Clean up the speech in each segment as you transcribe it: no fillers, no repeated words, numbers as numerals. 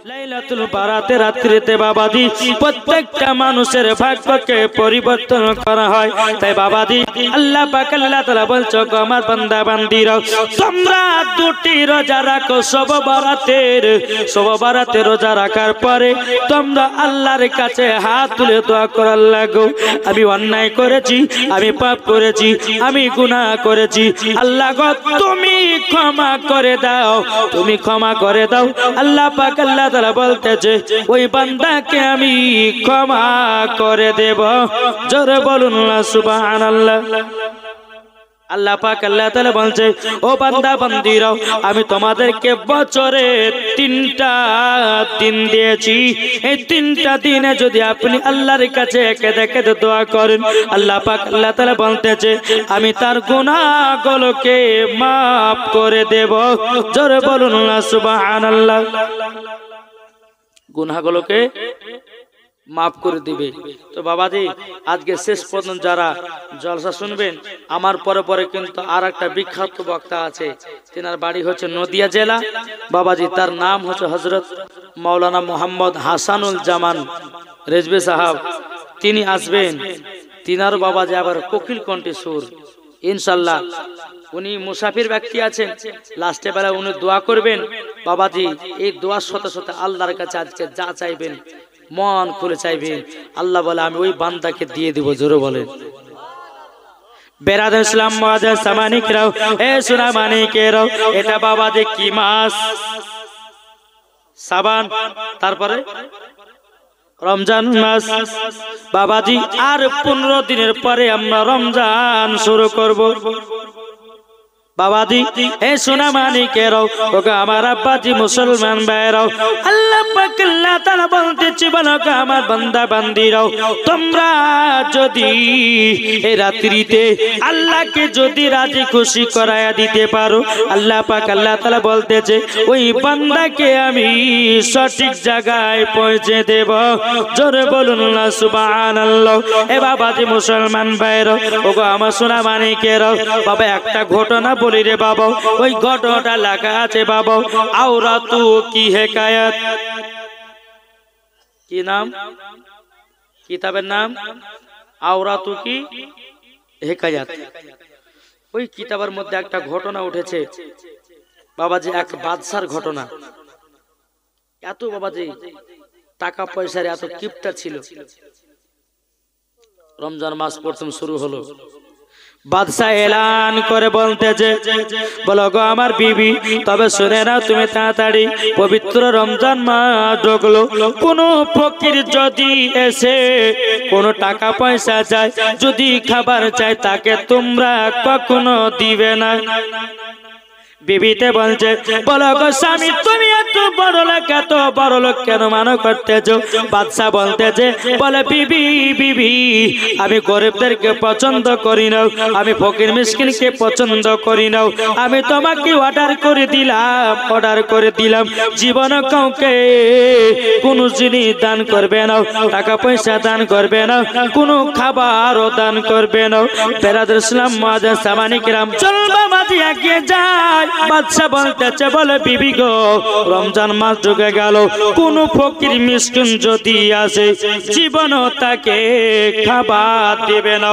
লাইলাতুল বারাতে রাত্রিতে বাবাজি প্রত্যেকটা মানুষের ভাগ্যকে পরিবর্তন করা হয়। তাই বাবাজি আল্লাহ পাক আল্লাহ তাআলা বলছো গো আমার বান্দা বান্দীরা, তোমরা দুটি রোজা রাখো শব বারাতে রোজা রাখার পরে তোমরা আল্লাহর কাছে হাত তুলে দোয়া করার লাগো, আমি অন্যায় করেছি, আমি পাপ করেছি, আমি গুনাহ করেছি, আল্লাহ গো তুমি ক্ষমা করে দাও, তুমি ক্ষমা করে দাও। আল্লাহ পাক আল্লাহ তাআলা বলতেছে ওই বান্দাকে আমি ক্ষমা করে দেব। জোরে বলুন না সুবহানাল্লাহ। আল্লাহ পাক আল্লাহ তাআলা বলছে ও বান্দা বান্দীরা, আমি তোমাদেরকে বছরে 3টা দিন দিয়েছি, এই 3টা দিনে যদি আপনি আল্লাহর কাছে একে দেখে দোয়া করেন, আল্লাহ পাক আল্লাহ তাআলা বলতেছে আমি তার গুনাহগুলোকে maaf করে দেব। জোরে বলুন না সুবহানাল্লাহ। গুনাহগুলোকে মাফ করে দিবে। তো বাবাজি আজকে শেষ পর্যন্ত যারা জলসা শুনবেন, আমার পরে পরে কিন্তু আর একটা বিখ্যাত বক্তা আছে, তেনার বাড়ি হচ্ছে নদিয়া জেলা। বাবাজি তার নাম হচ্ছে হযরত মাওলানা মোহাম্মদ হাসানুল জামান রেজভী সাহাব, তিনি আসবেন। তিনার বাবাজি আবার কোকিল কণ্ঠে সুর, ইনশাল্লাহ উনি মুসাফির ব্যক্তি আছেন, লাস্টে বেলা উনি দোয়া করবেন। বাবাজি এই দোয়ার সাথে সাথে আল্লাহর কাছে আজকে যা চাইবেন মন খুলে চাইবেন, আল্লাহ বলে আমি ওই বান্দাকে দিয়ে দিব। জোরে বলেন বেরাদার ইসলাম মুআজ্জাজ সামানিকরাও, এ সোনা মানিকেরাও, এটা বাবাজি কি মাস? শাবান, তারপরে রমজান মাস। বাবাজি আর 15 দিনের পরে আমরা রমজান শুরু করব। বাবাজি এ সোনা মানিকেরাও, ওগো আমার আব্বাজি মুসলমান ভাইরাও, আল্লাহ পাক আল্লাহ তাআলা বলতেছে বলো গো আমার বান্দা বান্দীরাও, তোমরা যদি এই রাত্রিতে আল্লাহকে যদি রাজি খুশি করায়া দিতে পারো, আল্লাহ পাক আল্লাহ তাআলা বলতেছে ওই বান্দাকে আমি সঠিক জায়গায় পৌঁছে দেব। জোরে বলুন না সুবহানাল্লাহ। এ বাবাজি মুসলমান ভাইরাও, ওগো আমার সোনা মানিকেরাও, বাবা একটা ঘটনা বলি রে বাবা, ওই ঘটনাটা লেখা আছে বাবা আওরাতু কি হেকায়াত। কি নাম কিতাবের নাম? আওরাতু কি হেকায়াত। ওই কিতাবের মধ্যে একটা ঘটনা উঠেছে বাবাজি, এক বাদশার ঘটনা। এত বাবাজি টাকা পয়সার এত কিপটা ছিল। রমজান মাস প্রথম শুরু হলো, বাদশাহ এলান করে বলতেছে বলো গো আমার বিবি, তবে শুনে নাও তুমি তাড়াতাড়ি, পবিত্র রমজান মাস ঢুকলো, কোন ফকির যদি এসে কোন টাকা পয়সা চায়, যদি খাবার চায়, তাকে তোমরা কখনো দিবে না। বিবিতে বলছে বলো গো স্বামী, তুমি এত বড় লোক কেন মনে করতেছো? বাদশা বলতেছে বলে বিবি বিবি, আমি গরিবদেরকে পছন্দ করি না, আমি ফকির মিসকিনকে পছন্দ করি না। আমি তোমাকে অর্ডার করে দিলাম জীবন কাউকে কোনো জিনিস দান করবে না, টাকা পয়সা দান করবে না, কোনো খাবারও দান করবে না। বেরাদার ইসলাম মুআজ্জাজ সামানিকরাম, চলবা মাঝে এগিয়ে যায়। বাদশা বলতেছে বলে বিবি গো, রমজান মাস ঢুকে গেল, কোন ফকির মিসকিন যদি আসে, জীবন তাকে খাবার দিবে না,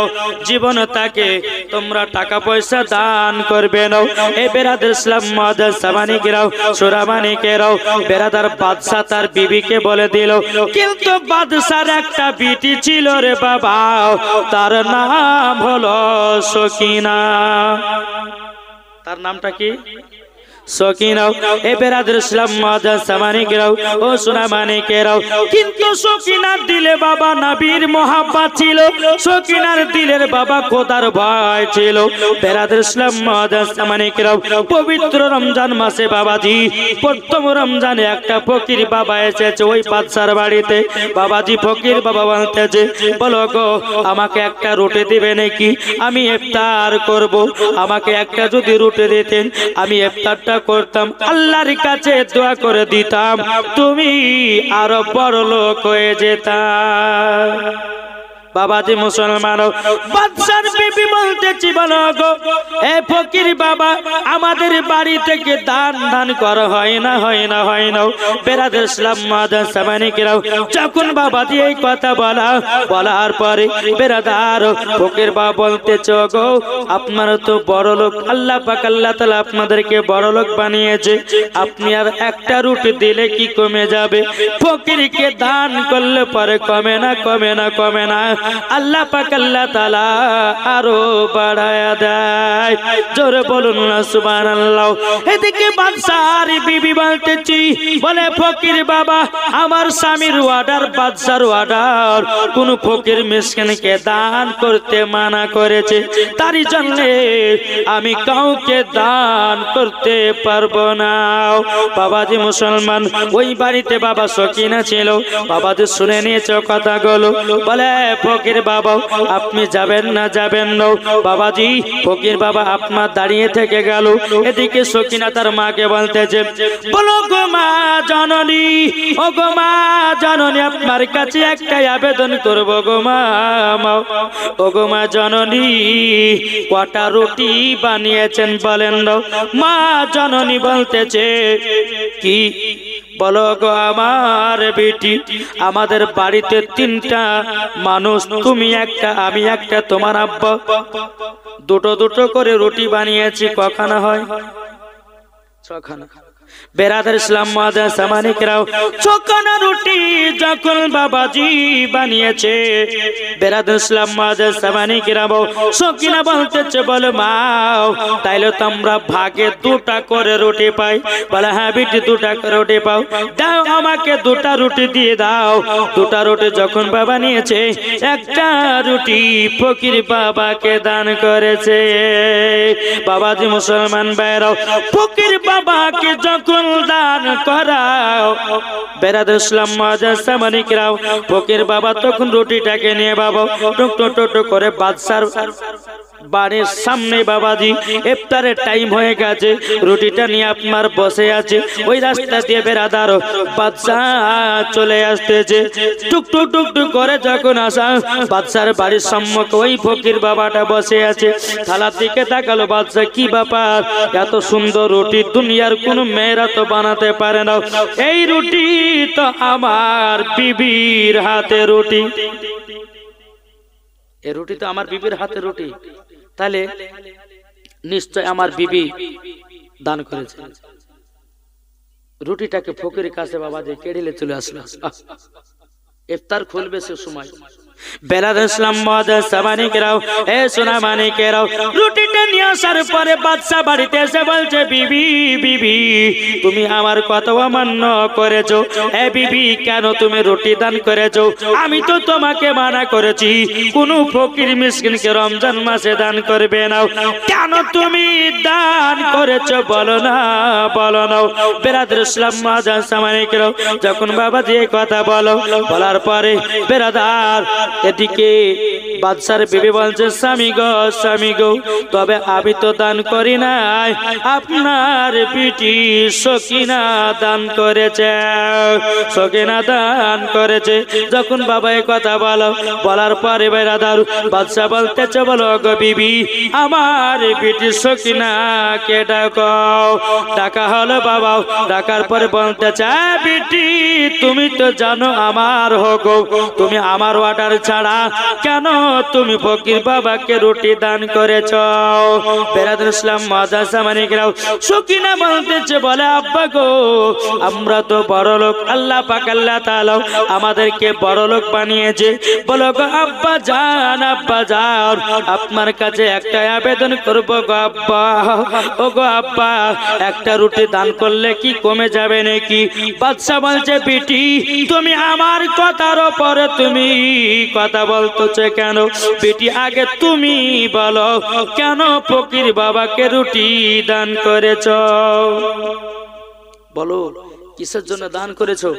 জীবন তাকে তোমরা টাকা পয়সা দান করবে না। এই বেরাদার ইসলাম মুআজ্জাজ সামানিকরাও, সূরা মানিকেরাও, বেরাদার বাদশা তার বিবিকে বলে দিল, কিন্তু বাদশার একটা বিটি ছিল রে বাবা, তার নাম হলো সকিনা। তার নামটা কি? সকিনা। এ বেরাদার ইসলাম মুআজ্জাজ সামানিকরাও, ও সোনা মানিকেরাও, কিন্তু সকিনার দিলে বাবা নবীর মহব্বত ছিল, সকিনার দিলের বাবা খোদার ভয় ছিল। বেরাদার ইসলাম মুআজ্জাজ সামানিকরাও, পবিত্র রমজান মাসে বাবাজি প্রথম রমজানে একটা ফকির বাবা এসেছে ওই বাদশার বাড়িতে। বাবাজি ফকির বাবা বলতেছে বলো গো আমাকে একটা রুটি দিবে নাকি, আমি ইফতার করব, আমাকে একটা যদি রুটি দিতেন আমি ইফতারটা করতাম, আল্লাহর কাছে দোয়া করে দিতাম, তুমি আরো বড় লোক হয়ে যেতাম। বাবাজি মুসলমান, বাদশার বিবি বলতেছি বলো গো এ ফকির বাবা, আমাদের বাড়ি থেকে দান দান করা হয় না বেরাদের ইসলাম মাদার সামানিকেরাও যখন বাবাজি এই কথা বলার পরে বেরাদার ফকির বাবা বলতেছ গো আপনারা তো বড় লোক, আল্লাহ পাক আল্লাহ তাআলা আপনাদেরকে বড় লোক বানিয়েছে, আপনি আর একটা রুটি দিলে কি কমে যাবে? ফকিরকে দান করলে পরে কমে না আল্লাহ পাক আল্লাহ তাআলা আরো বাড়ায়া দেয়। জোরে বলুন না সুবহানাল্লাহ। এদিকে বাদশার বিবি বলতেছি বলে ফকির বাবা, আমার স্বামীর অর্ডার, বাদশার অর্ডার, কোন ফকির মিসকিনকে দান করতে মানা করেছে, তারই জন্য আমি কাউকে দান করতে পারবো না। বাবাজি মুসলমান, ওই বাড়িতে বাবা সকিনা ছিল, বাবাজি শুনে নিয়েছে কথাগুলো, বলে ফকির বাবা আপনি যাবেন না বাবাজি। ফকির বাবা আপনার দাঁড়িয়ে থেকে গেল। এদিকে সকিনা তার মাকে বলতেছে বলো গো মা জননী, ও গো মা জননী, আপনার কাছে একটা আবেদন করবো গো মা, ও গো মা জননী কটা রুটি বানিয়েছেন বলেন? মা জননী বলতেছে কি বলো গো আমার বেটি, আমাদের বাড়িতে 3টা মানুষ, তুমি একটা আমি একটা, তোমার আব্বা, দুটো করে রুটি বানিয়েছি, কখানা হয়? 6খানা। বেরাদার ইসলাম মাদার সামানিকরাও 6খানা রুটি যখন বাবাজি বানিয়েছে, বেরাদার ইসলাম মাদার সামানিকরাও সকিনা বলতেছে বলে মা তাইলে তো আমরা ভাগে 2টা করে রুটি পাই। বলে হ্যাঁ বেটি 2টা করে রুটি পাও, দাও আমাকে 2টা রুটি দিয়ে দাও। 2টা রুটি যখন বাবা নিয়েছে, একটা রুটি ফকির বাবাকে দান করেছে। বাবাজি মুসলমান ভাইরাও, ফকির বাবাকে যখন দান করাও, বেরাদার ইসলাম মাদার সামানিকরাও ফকির বাবা তখন রুটিটাকে নিয়ে বাবা টুক করে বাদশার বাড়ির সামনে বাবাজি ইফতারের টাইম হয়ে গেছে, রুটিটা নিয়ে আপনার বসে আছে। ওই রাস্তা দিয়ে বেরাদার বাদশা চলে আসতেছে, টুক করে যখন আসা বাদশার বাড়ির সম্মুখে ওই ফকির বাবাটা বসে আছে। থালার দিকে তাকালো বাদশা, কি ব্যাপার, এত সুন্দর রুটি দুনিয়ার কোন মেয়েরা তো বানাতে পারে না, এই রুটি তো আমার বিবির হাতে রুটি, এই রুটি তো আমার বিবির হাতে রুটি, তাহলে নিশ্চয় আমার বিবি দান করেছে। রুটিটাকে ফকিরের কাছে বাবা যে কেড়ে চলে আসলো। ইফতার খুলবে সে সময় বেরাদার ইসলাম মাদার সামানিকরাও এ সোনা মানিকেরাও রুটিটা নিয়ে আসার পরে বাদশা বাড়িতে এসে বলছে বিবি তুমি আমার কথা অমান্য করেছো। এ বিবি কেন তুমি রুটি দান করেছো? আমি তো তোমাকে মানা করেছি কোন ফকির মিসকিনকে রমজান মাসে দান করবে না, কেন তুমি দান করেছো বলো না। বেরাদার ইসলাম মাদার সামানিকেরাও যখন বাবা যে কথা বলার পরে বেরাদার এদিকে বাদশার বিবি বলছে স্বামী গো তবে আমি তো দান করি নাই, আপনার বিটি সকিনা দান করেছে। যখন বাবা এই কথা বলার পরে বেরাদার বাদশা বলতেছে বলো গো বিবি আমার বিটি সকিনা কে ডাকা হলো বাবা। ডাকার পরে বলতেছে বিটি তুমি তো জানো আমার হুকুম, তুমি আমার অর্ডার ছাড়া কেন তুমি ফকির বাবাকে রুটি দান করেছ? বেরাদার ইসলাম মাদার সামানিকরাও সকিনা বলতেছে বলে আব্বা গো আমরা তো বড় লোক, আল্লাহ পাক আল্লাহ তাআলা আমাদেরকে বড় লোক বানিয়েছে। বলো গো আব্বা জান আপনার কাছে একটা আবেদন করব গো আব্বা। ও গো আব্বা একটা রুটি দান করলে কি কমে যাবে নাকি? বাদশা বলছে বিটি তুমি আমার কথার উপরে তুমি কথা বলতেছ কেন? বেটি আগে তুমি বলো কেন ফকির বাবাকে রুটি দান করেছ? বলো কিসের জন্য দান করেছো?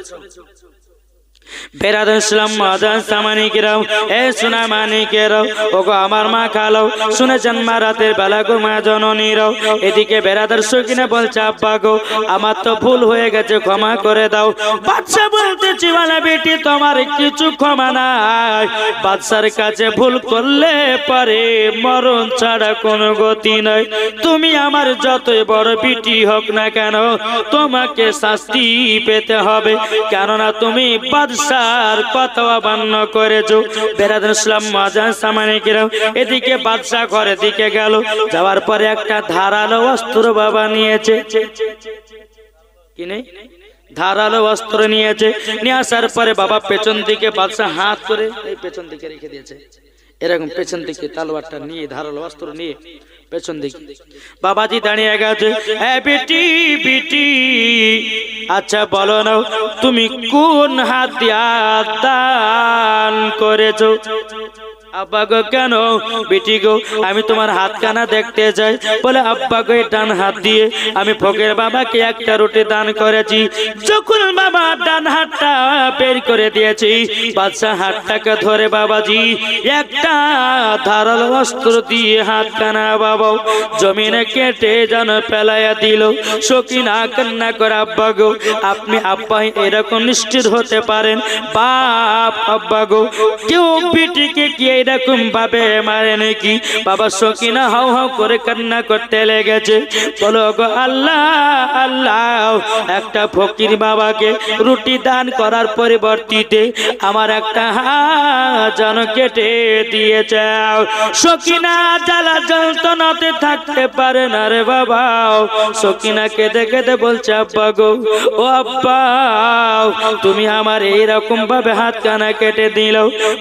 বেরাদুল ইসলাম মাদান সামানিকেরাও, এ সোনা মানিকেরাও, ওগো আমার মা খালো, শুনেছেন মা রাতের বেলা গো মা জননীরাও। এদিকে বেরাদার সকিনা বলছে আব্বা গো আমার তো ভুল হয়ে গেছে, ক্ষমা করে দাও। বাদশা বলতেছি বলে বেটি তোমার কিছু ক্ষমা নাই, বাদশার কাছে ভুল করলে পারে মরণ ছাড়া কোনো গতি নাই। তুমি আমার যতই বড় বিটি হোক না কেন তোমাকে শাস্তি পেতে হবে, কেননা তুমি বাদশার কথা অমান্য করেছো। বেরাদুল ইসলাম মাজান সামানিকেরাও, এদিকে বাদশা ঘরের দিকে গেল, যাওয়ার পরে একটা ধারালো অস্ত্র বাবা নিয়েছে, কিনে ধারালো অস্ত্র নিয়েছে। নিয়ে আসার পরে বাবা পেছন দিকে বাদশা হাত করে এই পেছন দিকে রেখে দিয়েছে, এরকম পেছন দিকে তলোয়ারটা নিয়ে ধারালো অস্ত্র নিয়ে পেছন দিকে বাবাজি দাঁড়িয়ে গেছে। বেটি বেটি আচ্ছা বলো না তুমি কোন হাত দিয়া দান করেছো? আব্বা গো কেন? বেটি গো আমি তোমার হাত কানা দেখতে চাই। বলে আব্বা গো ডান হাত দিয়ে আমি ফকির বাবাকে একটা রুটি দান করেছি। যখন বাবা ডান হাতটা বের করে দিয়েছি, বাদশা হাতটাকে ধরে বাবাজি একটা ধারালো অস্ত্র দিয়ে হাত কানা বাবা জমিনে কেটে যেন ফেলাইয়া দিল। সকিনা কান্না করে আব্বা গো আপনি আব্বা এরকম নিশ্চিত হতে পারেন? বাপ আব্বা গো কেউ বেটিকে কি এরকম ভাবে মারে নাকি? বাবা সকিনা হাউ হাউ করে কান্না করতে লেগেছে। বলো গো আল্লাহ আল্লাহ, একটা ফকির বাবাকে রুটি দান করার পরিবর্তিতে আমার একটা হাত যেন কেটে দিয়েছে। সকিনা জ্বালা যন্ত্রণাতে থাকতে পারে না রে বাবা। সকিনা কেঁদে কেঁদে বলছে আব্বা গো ও আব্বা তুমি আমার এইরকম ভাবে হাত কানা কেটে দিল।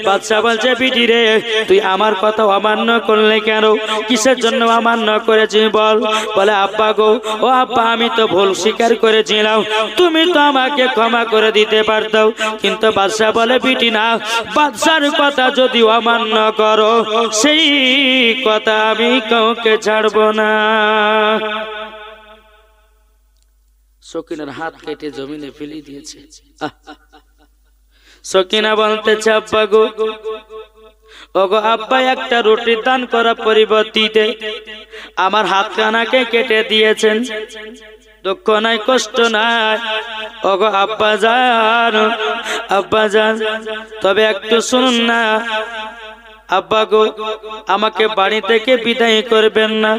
বাদশা বলছে বিটি রে তুই আমার কথা অমান্য করলে কেন? কিসের জন্য অমান্য করেছি বল? বলে আব্বা গো ও আব্বা আমি তো ভুল স্বীকার করেছিলাম, তুমি তো আমাকে ক্ষমা করে দিতে পারতো। কিন্তু বাদশা বলে বিটি না, বাদশার কথা যদি অমান্য করো সেই কথা আমি কাউকে ছাড়বো না। সকিনার হাত কেটে জমিনে ফেলে দিয়েছে। সকিনা বলতেছে আব্বা গো ওগো আব্বা একটা রুটি দান করা পরিবর্তিতে আমার হাত কানাকে কেটে দিয়েছেন, দুঃখ নাই কষ্ট নাই। ওগো আব্বা জান তবে একটু শুনুন না আব্বা গো আমাকে বাড়ি থেকে বিদায় করবেন না।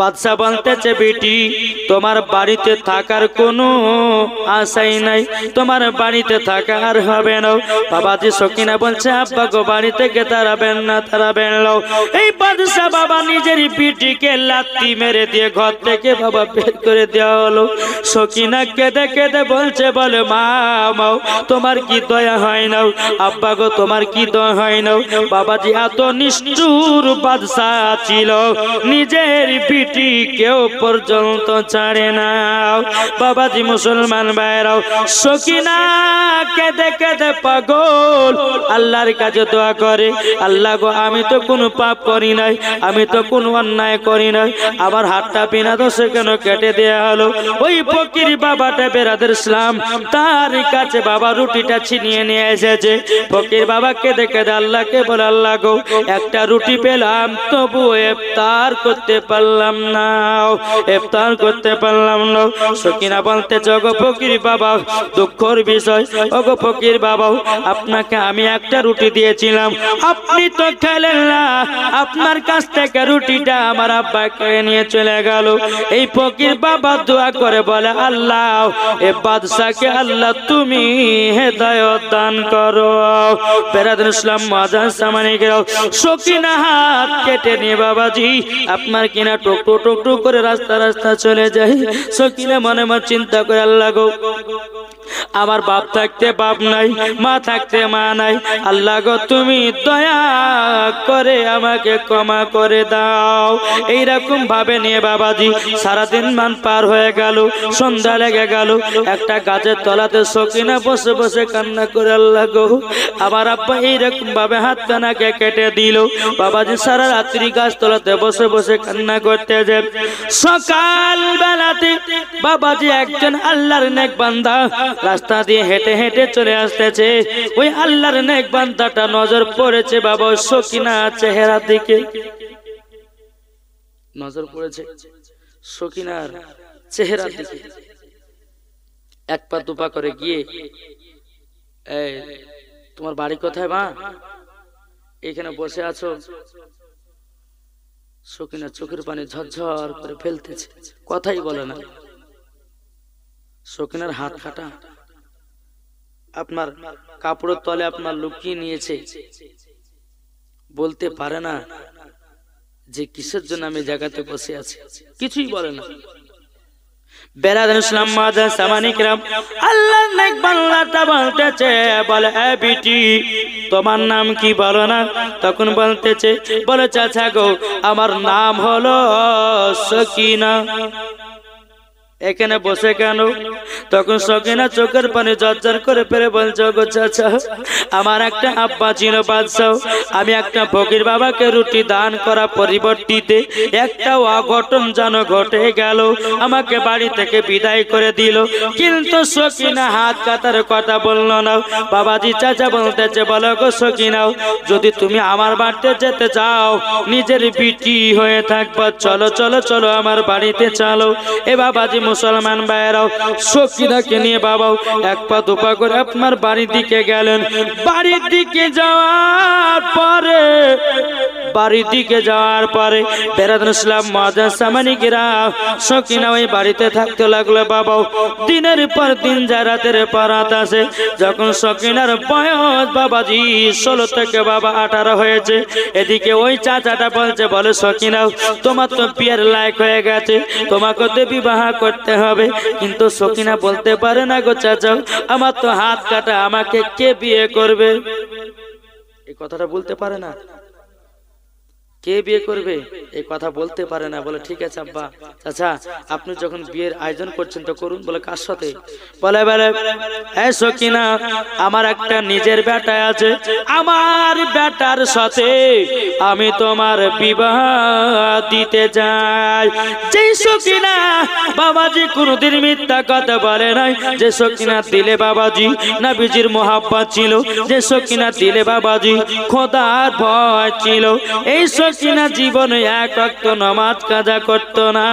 বাদশা বলতেছে বেটি তোমার বাড়িতে থাকার কোনো আশাই নাই, তোমার বাড়িতে থাকা আর হবে না। বাবাজি সকিনা বলছে আব্বা গো বাড়ি থেকে তাড়াবেন না তাড়াবেন না। এই বাদশা বাবা নিজের বেটিকে লাথি মেরে দিয়ে ঘর থেকে বাবা বের করে দেওয়া হলো। সকিনা কেঁদে কেঁদে বলছে বলে মা মাও তোমার কি দয়া হয় না? আব্বা গো তোমার কি দয়া হয় না? বাবাজি এত নিষ্ঠুর বাদশা ছিল নিজের কেউ পর্যন্ত ছাড়ে না। বাবাজি মুসলমান ভাইরাও সকিনা কেঁদে কেঁদে পাগল আল্লাহর কাছে দোয়া করে আল্লাহ গো আমি তো কোনো পাপ করি নাই, আমি তো কোনো অন্যায় করি নাই, আমার হাতটা বিনা দোষে কেন কেটে দেয়া হলো? ওই ফকির বাবাটা বেরাদুল ইসলাম তার কাছে বাবা রুটিটা ছিনিয়ে নিয়ে এসেছে। ফকির বাবা কেঁদে কেঁদে আল্লাহকে বলে আল্লাহ গো একটা রুটি পেলাম তবু ইফতার করতে পারলাম না, ইফতার করতে পারলাম না। সকিনা বলতে জগ ফকির বাবা দুঃখের বিষয়। ওগো ফকির বাবা আপনাকে আমি একটা রুটি দিয়েছিলাম আপনি তো খেলেন না, আপনার কাছ থেকে রুটিটা আমার আব্বা কেড়ে নিয়ে চলে গেল। এই ফকির বাবা দোয়া করে বলে আল্লাহ এ বাদশাকে আল্লাহ তুমি হেদায়েত দান করো। বেরাদুল ইসলাম মাজান সামানিকেরাও সকিনা হাত কেটে নিয়ে বাবাজি আপনার কিনা টুকটু টুকটু করে রাস্তা রাস্তা চলে যায়। সকিনা মনে মনে চিন্তা করে আল্লাহ গো আমার বাপ থাকতে বাপ নাই, মা থাকতে মা নাই, আল্লাহ গো তুমি দয়া করে আমাকে ক্ষমা করে দাও। এইরকম ভাবে নিয়ে বাবাজি সারাদিন মান পার হয়ে গেল, সন্ধ্যা লেগে গেল। একটা গাছের তলাতে সকিনা বসে বসে কান্না করে আল্লাহ গো আমার আব্বা এইরকম ভাবে হাত কানাকে কেটে দিল। বাবাজি সারা রাত্রি গাছ তলাতে বসে বসে কান্না করতে যায়। সকাল বেলাতে বাবাজি একজন আল্লাহর নেক বান্দা রাস্তা দিয়ে হেঁটে হেঁটে চলে আসতেছে, ওই আল্লাহর নেক বান্দাটা নজর পড়েছে বাবা সকিনা চেহারার দিকে, নজর পড়েছে সকিনার চেহারার দিকে। এক পা দুপা করে গিয়ে, এই তোমার বাড়ি কোথায় মা? এখানে বসে আছো? সকিনা চোখের পানি ঝরঝর করে ফেলতেছে, কথাই বলে না। সকিনার হাত কাটা, আপনার কাপড়ের তলে আপনার লুকিয়ে নিয়েছে, বলতে পারে না যে কিসের জন্য আমি জায়গাতে বসে আছি, কিছুই বলে না। বেরাদার ইসলাম মাদার সামানিকরাম, আল্লাহর নেক বান্দাটা বলতেছে, বলে এ বিটি তোমার নাম কি বলো না? তখন বলতেছে, বলে চাচা গো আমার নাম হলো সকিনা। এখানে বসে কেন? তখন সকিনা চোখের পানি ঝরঝর করে ফেলে বলছে, গো চাচা আমার একটা আব্বা ছিল বাদশাহ, আমি একটা ফকির বাবাকে রুটি দান করা পরিবর্তিতে একটা অঘটন যেন ঘটে গেল, আমাকে বাড়ি থেকে বিদায় করে দিল। কিন্তু সকিনা হাত কাটার কথা বলল না। বাবাজি চাচা বলতেছে, বলো গো সকিনাও, যদি তুমি আমার বাড়িতে যেতে চাও, নিজের বিটি হয়ে থাকবা, চলো চলো চলো আমার বাড়িতে চলো। এ বাবাজি মুসলমান ভাইরাও সকিনাকে নিয়ে বাবাও এক পা দুপা করে আপনার বাড়ির দিকে গেলেন। বাড়ির দিকে যাওয়ার পরে বেরাদার ইসলাম মাদার সামানিকেরা সকিনা ওই বাড়িতে থাকতে লাগলো বাবাও। দিনের পর দিন যায়, রাতের পর রাত আসে। যখন সকিনার বয়স বাবাজি 16 থেকে বাবা 18 হয়েছে, এদিকে ওই চাচাটা বলছে, বলে সকিনাও তোমার তো বিয়ের লায়ক হয়ে গেছে, তোমাকে তো বিবাহ করতে হবে। কিন্তু সকিনা বলতে পারে না, গো চাচা আমার তো হাত কাটা, আমাকে কে বিয়ে করবে? এই কথাটা বলতে পারে না। কে বিয়ে করবে এই কথা বলতে পারে না। বলে ঠিক আছে আব্বা, চাচা আপনি যখন বিয়ের আয়োজন করছেন তো করুন। বলে কার সাথে? বলে এই সকিনা আমার একটা নিজের বেটা আছে, আমার বেটার সাথে আমি তোমার বিবাহ দিতে চাই। যে সকিনা বাবাজি কোনদিন মিথ্যা কথা বলে নাই, যে সকিনা দিলে বাবাজি নবীজির মোহাব্বত ছিল, যে সকিনা দিলে বাবাজি খোদার ভয় ছিল, এই সকিনা জীবনে এক ওয়াক্ত নামাজ কাজা করত না।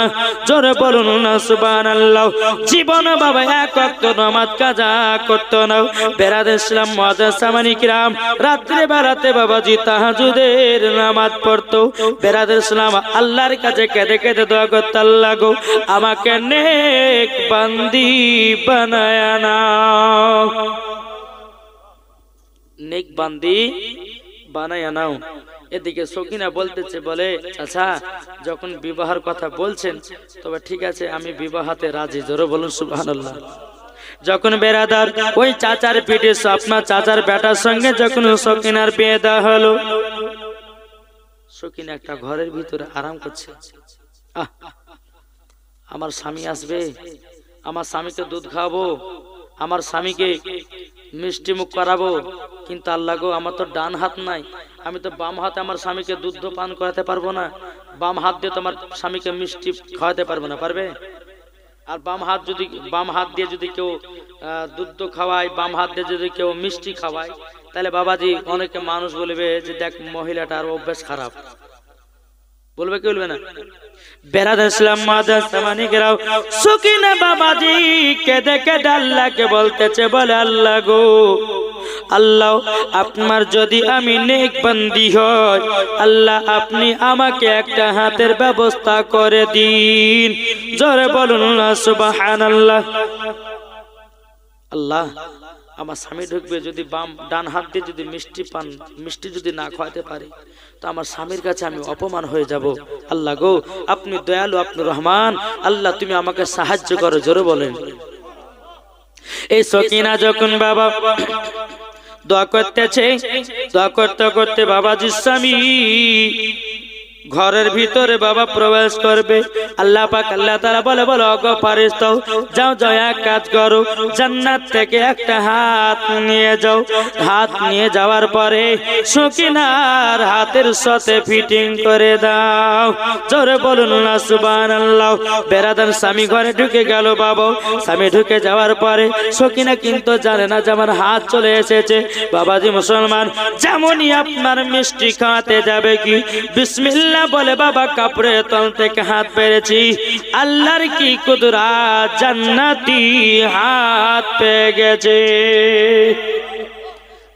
জোরে বলুন না সুবহানাল্লাহ। জীবনে বাবা এক ওয়াক্ত নামাজ কাজা করত না। বেরাদার ইসলাম মাদার সামানিকরাম রাত্রে বেলাতে বাবাজি তাহাজ্জুদের নামাজ পড়তো। বেরাদার ইসলাম আল্লাহর কাছে কেঁদে কেঁদে দোয়া করত, আল্লাহ গো আমাকে নেক বান্দি বানায় নাও, নেক বান্দি বানায় নাও। এদিকে সকিনা বলতেছে, বলে চাচা যখন বিবাহের কথা বলছেন তবে ঠিক আছে আমি বিবাহতে রাজি। জোরে বলুন সুবহানাল্লাহ। যখন বেরাদার ওই চাচার পিঠে আপনার চাচার বেটার সঙ্গে যখন সকিনার বিয়ে দেওয়া হলো, সকিনা একটা ঘরের ভিতরে আরাম করছে। আমার স্বামী আসবে, আমার স্বামীকে দুধ খাওয়াবো, আমার স্বামীকে মিষ্টি মুখ করাবো, কিন্তু আল্লাহ গো আমার তো ডান হাত নাই, আমি তো বাম হাতে আমার স্বামীকে দুধ পান করাতে পারবো না, বাম হাত দিয়ে তো আমার স্বামীকে মিষ্টি খাওয়াতে পারবো না। পারবে? আর বাম হাত দিয়ে যদি কেউ দুধ খাওয়ায়, বাম হাত দিয়ে যদি কেউ মিষ্টি খাওয়ায়, তাহলে বাবাজি অনেকে মানুষ বলবে যে দেখ মহিলাটার অভ্যাস খারাপ। বলবে কি বলবে না? বেরাদার ইসলাম মাদার সামানিকরাও সকিনা বাবাজি কেঁদে কেঁদে আল্লাহকে বলতেছে, বলে আল্লাহ গো আল্লাহ আপনার যদি আমি নেক বান্দি হই, আল্লাহ আপনি আমাকে একটা হাতের ব্যবস্থা করে দিন। জোরে বলুন না সুবহানাল্লাহ। আল্লাহ আমার স্বামী ঢুকবে, যদি ডান হাত দিয়ে যদি মিষ্টি যদি না খাওয়াতে পারে তো আমার স্বামীর কাছে আমি অপমান হয়ে যাব। আল্লাহ গো আপনি দয়ালু, আপনি রহমান, আল্লাহ তুমি আমাকে সাহায্য করো। জোরে বলেন। এই সকিনা যখন বাবা দোয়া করতেছে, দোয়া করতে করতে বাবাজির স্বামী ঘরের ভিতরে বাবা প্রবেশ করবে, আল্লাহ পাক আল্লাহ তাআলা বলে, বলো গো ফেরেশতা যাও যাও এক কাজ করো, জান্নাত থেকে একটা হাত নিয়ে যাও। হাত নিয়ে যাওয়ার পরে সকিনার হাতের সাথে ফিটিং করে দাও। জোরে বলুন না সুবহানাল্লাহ। বেরাদার স্বামী ঘরে ঢুকে গেল বাবা। স্বামী ঢুকে যাওয়ার পরে সকিনা কিন্তু জানে না যে আমার হাত চলে এসেছে। বাবাজি মুসলমান, যেমনই আপনার মিষ্টি খাওয়াতে যাবে কি বিসমিল্লাহ বলে বাবা কাপড়ের তল থেকে হাত পেরেছি, আল্লাহর কি কুদরত, জান্নাতি হাত পেয়ে গেছে,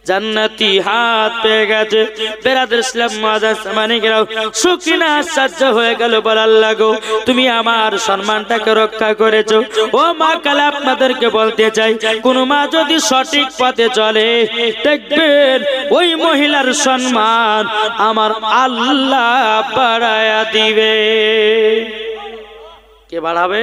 জান্নাতি হাত পেয়ে গেছে। বেরাদার ইসলাম মুআজ্জাজ সামানিকেরাও, সকিনা আশ্চর্য হয়ে গেল, বলে আল্লাহ গো তুমি আমার সম্মানটাকে রক্ষা করেছো। ও মা কাল আপনাদেরকে বলতে চাই, কোন মা যদি সঠিক পথে চলে দেখবেন ওই মহিলার সম্মান আমার আল্লাহ বাড়ায়া দিবে। কে বাড়াবে?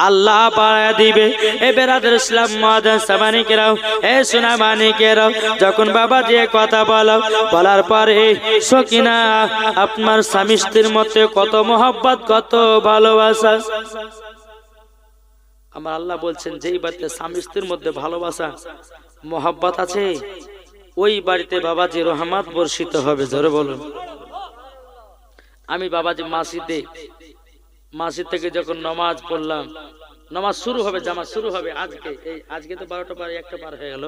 আল্লাহ বাড়ায়া দিবে। এ বেরাদার ইসলাম মুআজ্জাজ সামানিকেরাও, এ সোনা মানিকেরাও, যখন বাবা যে কথা বলার পরে সকিনা আপনার স্বামী স্ত্রীর মধ্যে কত মহব্বত, কত ভালোবাসা। আমার আল্লাহ বলছেন যেই বাড়িতে স্বামী স্ত্রীর মধ্যে ভালোবাসা মহব্বত আছে ওই বাড়িতে বাবাজি রহমত বর্ষিত হবে। জোরে বলুন। আমি বাবাজি মাসিদ থেকে যখন নামাজ পড়লাম, নামাজ শুরু হবে, জামাত শুরু হবে আজকে তো 12টা পার 1টা পার হয়ে গেল।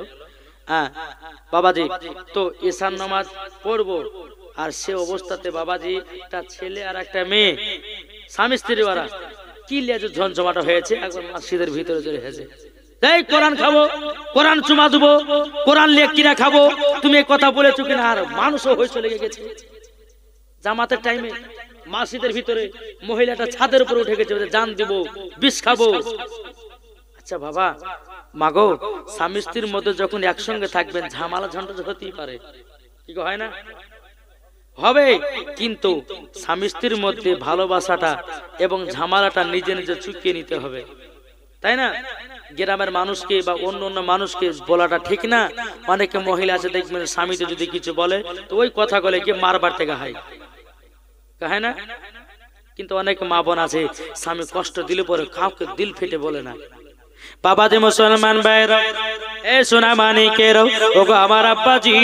হ্যাঁ বাবাজি, তো ঈশান নামাজ পড়বো, আর সে অবস্থাতে বাবাজি একটা ছেলে আর একটা মেয়ে স্বামী স্ত্রী ওরা কি লেজে ঝনঝমাটা হয়েছে, একবার মসজিদের ভিতরে চলে এসেছে, এই কোরআন খাবো, কোরআন চুমা দেবো, কোরআন লেকিরা খাবো, তুমি এই কথা বলেছো কিনা? আর মানুষও হয়ে চলে গেছে জামাতের টাইমে। মসজিদের ভিতরে মহিলাটা ছাদের উপরে উঠে গেছে, জান দিব, বিষ খাবো। আচ্ছা বাবা মাগো, স্বামী স্ত্রীর মধ্যে যখন একসঙ্গে থাকবেন ঝামেলা ঝঞ্ঝাট হতেই পারে, কি হয় না? হবে, কিন্তু স্বামী স্ত্রীর মধ্যে ভালোবাসাটা এবং ঝামেলাটা নিজে নিজে চুকিয়ে নিতে হবে, তাই না? গ্রামের মানুষকে বা অন্য অন্য মানুষকে বলাটা ঠিক না। অনেকে মহিলা আছে দেখবেন স্বামীতে যদি কিছু বলে তো ওই কথা বলে কি মারবার থেকে হয় না, কিন্তু অনেক মা বোন আছে স্বামী কষ্ট দিলে পরে কাউকে দিল ফেটে বলে না। বাবাজি মুসলমান ভাইরা, এ সোনা মানিকেরাও, ওগো আমার আব্বাজি,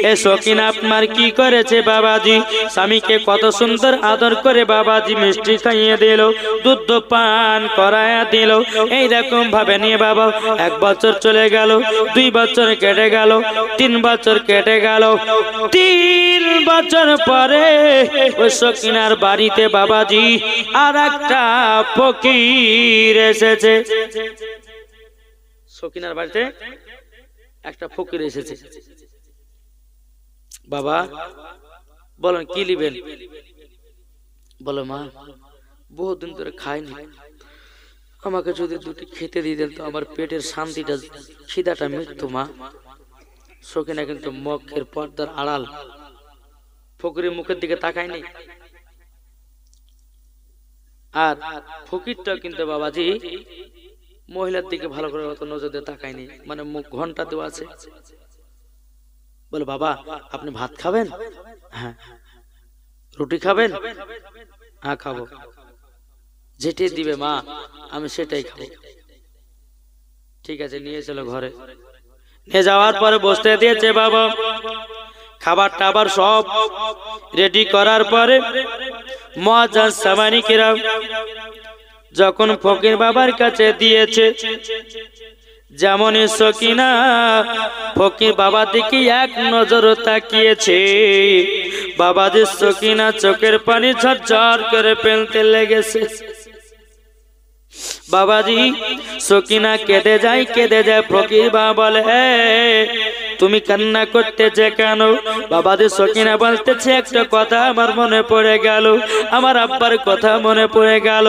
এ সকিনা আপনার কি করেছে বাবাজি? স্বামীকে কত সুন্দর আদর করে বাবাজি মিষ্টি খাইয়ে দিল, দুধ পান করায়া দিল। এইরকম ভাবে নিয়ে বাবা 1 বছর চলে গেল, 2 বছর কেটে গেল, 3 বছর কেটে গেল। 3 বছর পরে ওই সকিনার বাড়িতে বাবাজি আর একটা ফকির এসেছে। সকিনার বাড়িতে একটা ফকির এসেছে। বাবা বলেন কি নিবেন? বলো মা বহুদিন ধরে খাইনি, আমাকে যদি 2টি খেতে দিতেন তো আমার পেটের শান্তিটা, খিদাটা মিটতো মা। সকিনা কিন্তু মুখের পর্দার আড়াল, ফকিরের মুখের দিকে তাকায়নি। আর ফকিরটা কিন্তু বাবাজি মহিলার দিকে ভালো করে অত নজর দিয়ে তাকায়নি, মানে মুখ ঘন্টা দেওয়া আছে। বলে বাবা আপনি ভাত খাবেন? হ্যাঁ। রুটি খাবেন? হ্যাঁ খাবো। যেটাই দিবে মা আমি সেটাই খাবো। ঠিক আছে, নিয়ে চলো ঘরে। নিয়ে যাওয়ার পরে বসতে দিয়েছে বাবা। খাবার টাবার সব রেডি করার পরে মুআজ্জাজ সামানিকেরা যখন ফকির বাবার কাছে দিয়েছে, যেমনই সকিনা ফকির বাবা দিকে এক নজর তাকিয়েছে, বাবাজি সকিনা চোখের পানি ঝরঝর করে ফেলতে লেগেছে। বাবাজি সকিনা কেঁদে যায় ফকির বাবা বলে তুমি কান্না করতেছে কেন? বাবাজি সকিনা বলতেছে একটা কথা আমার মনে পড়ে গেল, আমার আব্বার কথা মনে পড়ে গেল।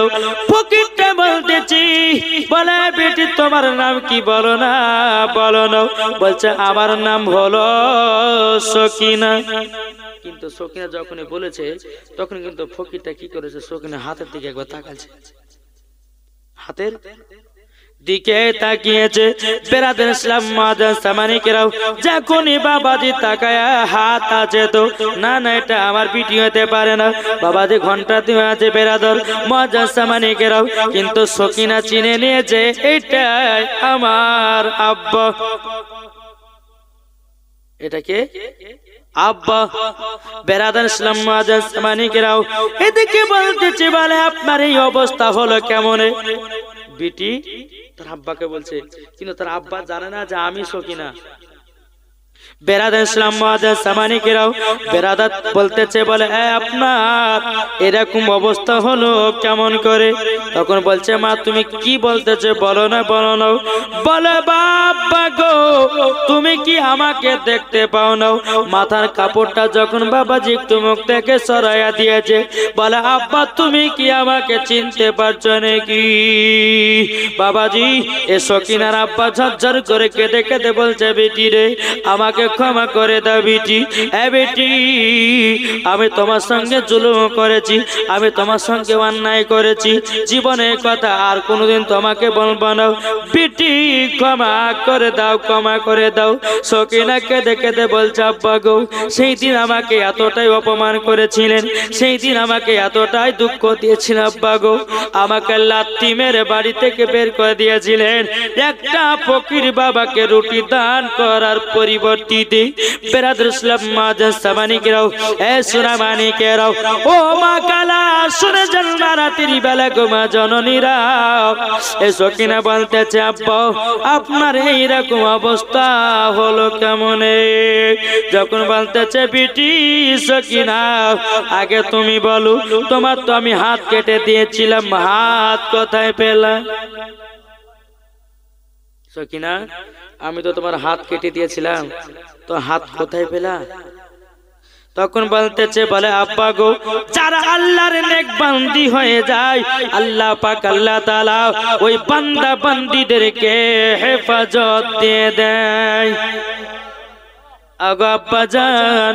ফকিরটা বলতেছি, বলে বেটি তোমার নাম কি বলো না? বলছে আমার নাম হলো সকিনা। কিন্তু সকিনা যখনই বলেছে তখন কিন্তু ফকিরটা কি করেছে, সকিনা হাতের দিকে একবার তাকাচ্ছে। হাতের দিকে তাকিয়েছে। বেরাদার ইসলাম মাদান সামানিকেরাও যখনই বাবাজি তাকায় হাত আছে তো না না এটা আমার বিটি হতে পারে না, বাবাজি ঘন্টা দিয়ে আছে বেরাদার মাদান সামানিকেরাও, কিন্তু সকিনা চিনে নিয়েছে এটাই আমার আব্বা। এটা কে? আব্বা। বেরাদার ইসলাম মাদান সামানিকেরাও এদিকে বলতেছে বলে আপনার এই অবস্থা হলো কেমন? বিটি তার আব্বাকে বলছে, কিন্তু তার আব্বা জানে না যে আমি সকিনা। বেরাদার ইসলাম মাদান সামানিকেরাও বেরাদাত বলতেছে বলে আপনার এরকম অবস্থা হলো কেমন করে? তখন বলছে মা তুমি কি বলতেছে বলো না বলো না। বলে বাবা গো তুমি কি আমাকে দেখতে পাও না? মাথার কাপড়টা যখন বাবাজি একটু মুখ থেকে সরাইয়া দিয়েছে, বলে আব্বা তুমি কি আমাকে চিনতে পারছো নাকি? বাবাজি এ সকিনার আব্বা ঝরঝর করে কেঁদে কেঁদে বলছে বেটি রে আমাকে ক্ষমা করে দাও বেটি। এ বেটি আমি তোমার সঙ্গে জুলুম করেছি, আমি তোমার সঙ্গে অন্যায় করেছি, জীবনের কথা আর কোনোদিন তোমাকে বলবো না বেটি, ক্ষমা করে দাও ক্ষমা করে দাও। সকিনা কেঁদে কেঁদে বলছে আব্বা গো সেই দিন আমাকে এতটাই অপমান করেছিলেন, সেই দিন আমাকে এতটাই দুঃখ দিয়েছিলেন আব্বা গো, আমাকে লাত্তি মেরে বাড়ি থেকে বের করে দিয়েছিলেন একটা ফকির বাবাকে রুটি দান করার পরিবর্তে। বেরাদার ইসলাম মাদান সামানিকেরাও এ সোনা মানিকেরাও ও মা কালা শুনে যান না রাতের বেলা গো মা জননীরা। এ সকিনা বলতেছে আব্বা আপনার এইরকম অবস্থা হলো কেমনে? যখন বলতেছে বিটি সকিনা আগে তুমি বলো তোমার তো আমি হাত কেটে দিয়েছিলাম, হাত কোথায় পেলাম? সকিনা আমি তো তোমার হাত কেটে দিয়েছিলাম, তো হাত কোথায় পেলা? তখন বলতেছে বলে আব্বা গো যারা আল্লাহর নেক বান্দি হয়ে যায় আল্লাহ পাক আল্লাহ তাআলা ওই বান্দা বান্দীদেরকে হেফাজত দিয়ে দেয়। আগো আব্বা জান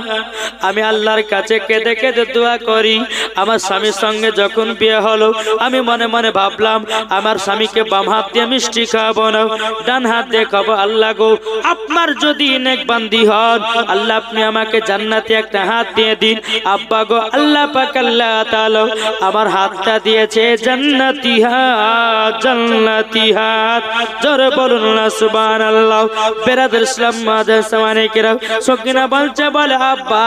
আমি আল্লাহর কাছে কেঁদে কেঁদে দোয়া করি। আমার স্বামীর সঙ্গে যখন বিয়ে হলো আমি মনে মনে ভাবলাম আমার স্বামীকে বাম হাত দিয়ে মিষ্টি খাওয়াবো না, ডান হাত দিয়ে খাবো। আল্লাহ গো আপনার যদি নেক বান্দি হন আল্লাহ আপনি আমাকে জান্নাতে একটা হাত দিয়ে দিন। আব্বা গো আল্লাহ পাক আল্লাহ তাআলা আমার হাতটা দিয়েছে জান্নাতি হাত, জান্নাতি হাত, জোরে বলুন না সুবহানাল্লাহ। বেরাদার ইসলাম মাদান সামানিকেরাও সকিনা বলছে বলে আব্বা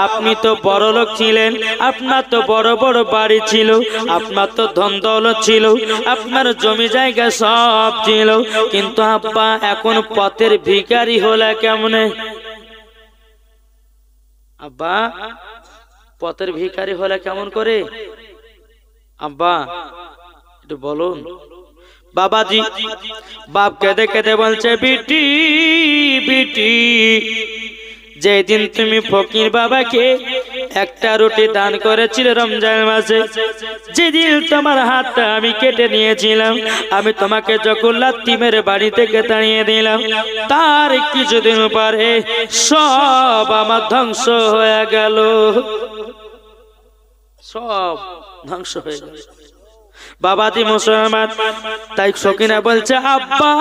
আপনি তো বড় লোক ছিলেন, আপনার তো বড় বড় বাড়ি ছিল, আপনার তো ধন দৌলত ছিল, আপনার জমি জায়গা সব ছিল, কিন্তু আব্বা এখন পথের ভিখারি হলো কেমনে? আব্বা পথের ভিখারি হলো কেমন করে? আব্বা একটু বলুন। বাবাজি বাপ কেঁদে কেঁদে বলছে বিটি বিটি যেদিন তুমি ফকির বাবাকে একটা রুটি দান করেছিলে রমজান মাসে, যেদিন তোমার হাতটা আমি কেটে নিয়েছিলাম, আমি তোমাকে যখন লাত্তি মেরে বাড়ি থেকে তাড়িয়ে দিলাম, তার কিছুদিন পরে সব আমার ধ্বংস হয়ে গেল, সব ধ্বংস হয়ে গেল। বাবাজি মুসলমান তাই সকিনা বলছে আব্বা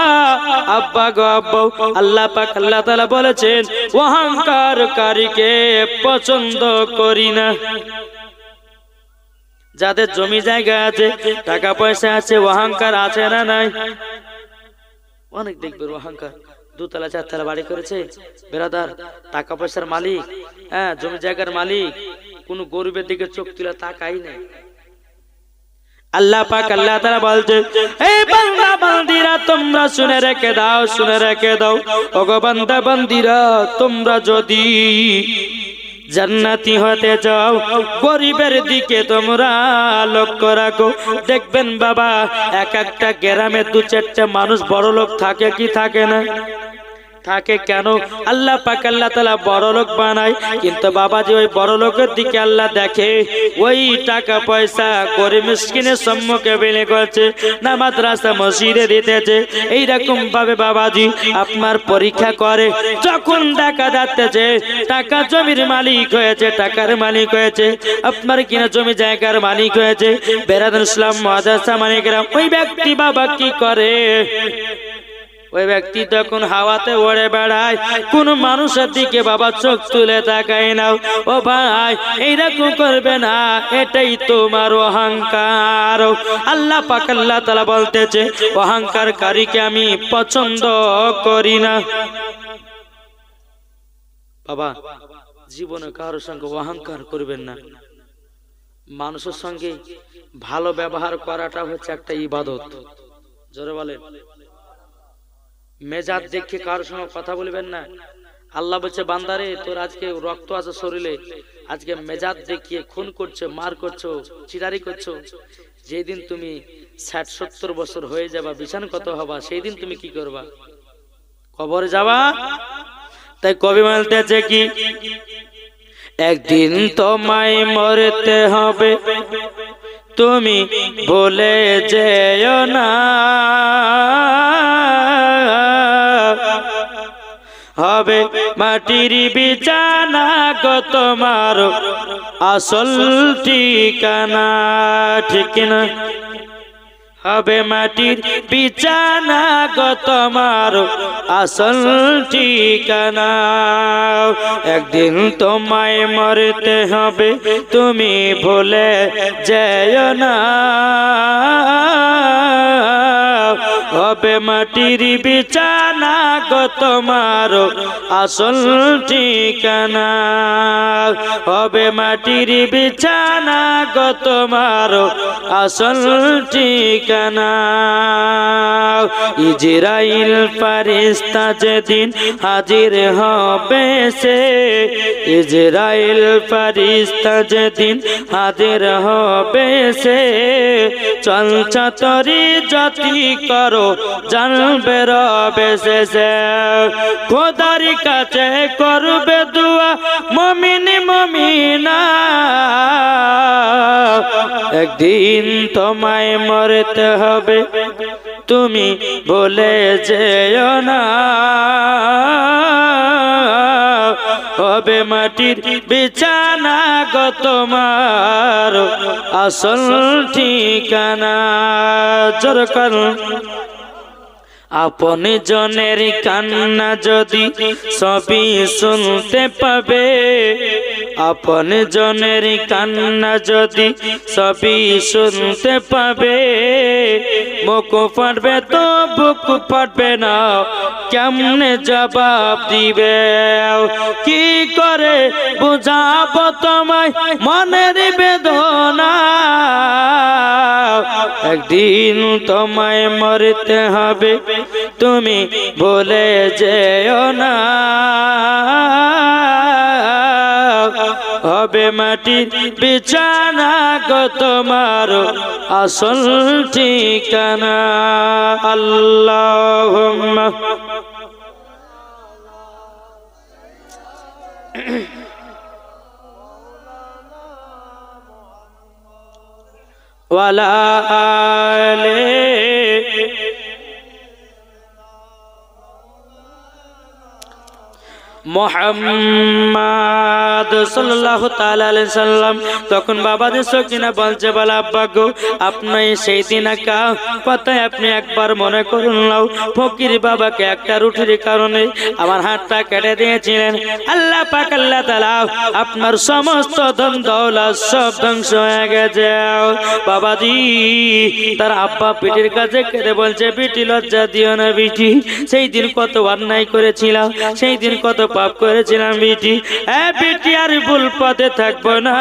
আব্বা গো আব্বা আল্লাহ পাক আল্লাহ তাআলা বলেছেন অহংকারকারীকে পছন্দ করি না। যাদের জমি জায়গা আছে টাকা পয়সা আছে অহংকার আছে না নাই? অনেক দেখবেন অহংকার, দুতলা চারতলা বাড়ি করেছে বেরাদার, টাকা পয়সার মালিক, হ্যাঁ জমি জায়গার মালিক, কোন গরিবের দিকে চোখ তুলে তাকাই নাই। আল্লাহ পাক আল্লাহ তাআলা বলছে এই বান্দা বান্দীরা তোমরা শুনে রেখে দাও, শুনে রেখে দাও ওগো বান্দা বান্দীরা, তোমরা যদি জান্নাতি হতে যাও গরিবের দিকে তোমরা লক্ষ্য রাখো। দেখবেন বাবা এক একটা গ্রামে দু চারটা মানুষ বড় লোক থাকে কি থাকে না? থাকে কেন? আল্লাহ পাক আল্লাহ তাআলা বড় লোক বানায়, কিন্তু বাবাজি ওই বড় লোকের দিকে আল্লাহ দেখে ওই টাকা পয়সা গরিব মিসকিনের সম্মুখে বিলি করছে না মাদ্রাসা মসজিদে দিতেছে। এইরকম ভাবে বাবাজি আপনার পরীক্ষা করে। যখন দেখা যাচ্ছে টাকা জমির মালিক হয়েছে, টাকার মালিক হয়েছে, আপনার কিনা জমি জায়গার মালিক হয়েছে, বেরাদুল ইসলাম মাদ্রাসা মালিকরা, ওই ব্যক্তি বাবা কি করে? ওই ব্যক্তি তখন হাওয়াতে উড়ে বেড়ায়, কোন মানুষের দিকে বাবা চোখ তুলে তাকায় না। ও ভাই এইরকম করবে না, এটাই তোমার অহংকার। আল্লাহ পাক আল্লাহ তাআলা বলতেছে অহংকারকারীকে আমি পছন্দ করি না। বাবা জীবনে কারোর সঙ্গে অহংকার করবেন না। মানুষের সঙ্গে ভালো ব্যবহার করাটা হচ্ছে একটা ইবাদত। জোরে বলেন। মেজাজ দেখে কারোর সঙ্গে কথা বলবেন না। আল্লাহ বলছে বান্দারে তোর আজকে রক্ত আছে শরীরে, আজকে মেজাজ দেখিয়ে খুন করছো, মার করছো, চিরারি করছো, যেদিন তুমি ৬০-৭০ বছর হয়ে যাবা, বিছান কত হবা, সেই দিন তুমি কি করবা? কবরে যাবা। তাই কবি বলতেছে কি, একদিন তোমায় মরতে হবে, তুমি ভুলে যেও না, হবে মাটির বিছানা গো তোমার আসল ঠিকানা। ঠিক না? হবে মাটির বিছানা গো তোমার আসল ঠিকানা। একদিন তোমায় মরতে হবে, তুমি ভুলে যেও না, হবে মাটির বিছানা গো তোমার আসল ঠিকানা। হবে মাটির বিছানা গো তোমার আসল ঠিকানা। ইজরাইল ফারিস্তা যেদিন হাজির হবে সে, ইজরাইল ফারিস্তা যেদিন হাজির হবে সে, চলছা তরি জাতি করো জানবে রবে শেষে। খোদার কাছে করবে দুয়া মুমিন মুমিনা, একদিন তোমায় মরতে হবে, তুমি ভুলে যেও না, হবে মাটির বিছানা গো তোমার আসল ঠিকানা। জোর করুন। আপন জনের কান্না যদি সবই শুনতে পাবে, আপন জনের কান্না যদি সবই শুনতে পাবে, মুখ ফাটবে তো বুক ফাটবে না, কেমনে জবাব দিবে? কি করে বুঝাবো তোমায় মনের বেদনা, একদিন তোমায় মরতে হবে, তুমি ভুলে যেও না, হবে মাটির বিছানা গো তোমার আসল ঠিকানা। আল্লাহুম্মা ওয়ালা আলে মুহাম্মদ সাল্লাল্লাহু তাআলা আলাইহি সাল্লাম। তখন বাবাদের সকিনা বলছে, বলে আব্বা গো, আপনি সেই দিন কথা আপনি একবার মনে করুন নাও, ফকির বাবাকে একটা রুটির কারণে আমার হাতটা কেটে দিয়েছিলেন। আল্লাহ পাক আল্লাহ তাআলা আপনার সমস্ত ধন দৌলত সব ধ্বংস হয়ে গেছে। বাবাজি তার আব্বা পিটির কাছে কেঁদে বলছে, বিটি লজ্জা দিও না বিটি, সেই দিন কত অন্যায় করেছিলাম, সেই দিন কত পাপ করেছিলাম বিটি। বিটি আর ভুল পথে থাকবো না,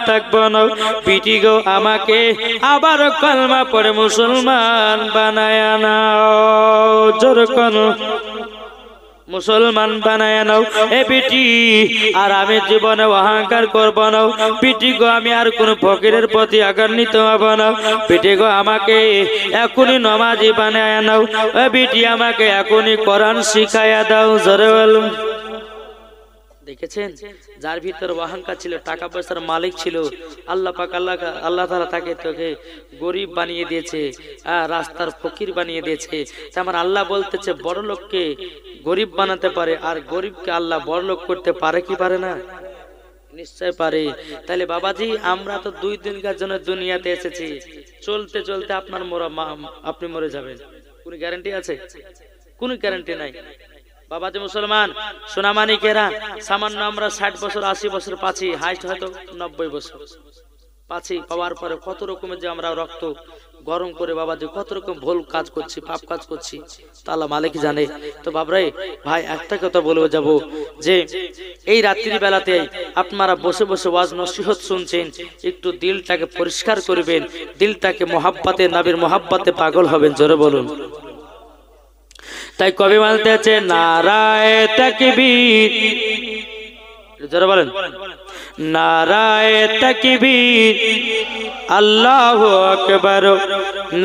থাকবো না বিটি গো, আমাকে আবার কলমা পড়ে মুসলমান বানায় নাও। জোর করো। মুসলমান বানায় নাও এ বিটি, আর আমি জীবনে অহংকার করব না বিটি গো, আমি আর কোন ফকিরের প্রতি আগান্বিত হব না বিটি গো, আমাকে এখনই নামাজি বানায় নাও এ বিটি, আমাকে এখনই কোরআন শিখাইয়া দাও। জোরে বলুন। দেখেছেন যার ভিতর অহংকার ছিল, টাকা পয়সার মালিক ছিল, আল্লাহ পাক আল্লাহ তাআলা তাকে তোকে গরিব বানিয়ে দিয়েছে, রাস্তার ফকির বানিয়ে দিয়েছে। আমার আল্লাহ বলতেছে বড় লোককে গরিব বানাতে পারে, আর গরিবকে আল্লাহ বড় লোক করতে পারে কি পারে না? নিশ্চয় পারে। তাহলে বাবাজি আমরা তো 2 দিনকার জন্য দুনিয়াতে এসেছি, চলতে চলতে আপনি মরে যাবেন, কোন গ্যারান্টি আছে? কোন গ্যারান্টি নাই। বাবাজি মুসলমান সোনামানিকেরা, সামান্য আমরা 60 বছর 80 বছর পাচ্ছি, হাইস্ট হয়তো 90 বছর পাচ্ছি, পাওয়ার পরে কত রকমের যে আমরা রক্ত গরম করে বাবাজি কত রকম ভুল কাজ করছি, পাপ কাজ করছি, তা আল্লাহ মালিক জানে। তো বাবরাই ভাই একটা কথা বলবো যাব যে এই রাত্রি বেলাতে আপনারা বসে বসে ওয়াজ নসিহত শুনছেন, একটু দিলটাকে পরিষ্কার করবেন, দিলটাকে মোহাব্বতে নবীর মোহাব্বতে পাগল হবেন। জোরে বলুন। তাই কবি বলতেছে নারায়ে তাকবীর, জোরে বলেন নারায়ে তাকবীর আল্লাহু আকবার,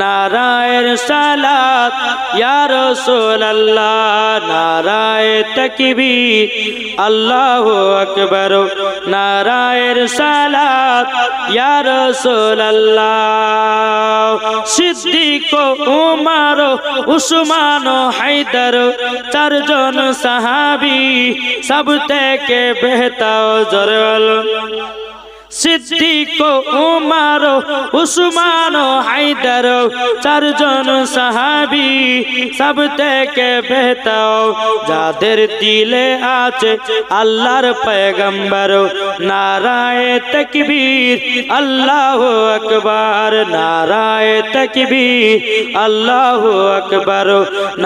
নারায়ে সালাত ইয়া রাসূলুল্লাহ, নারায়ে তাকবীর আল্লাহু আকবার, নারায়ে সালাত ইয়া রাসূলুল্লাহ। সিদ্দিক উমর উসমান হায়দার 4 জন সাহাবী সব থেকে বেহতর। জোরে বলুন। সিদ্দিক উমর উসমান হায়দার 4 জন সাহাবী সব থেকে বেহতর, যাদের দিলে আছে আল্লাহর পয়গম্বর। নারায়ে তাকবীর আল্লাহু আকবার, নারায়ে তাকবীর আল্লাহু আকবার,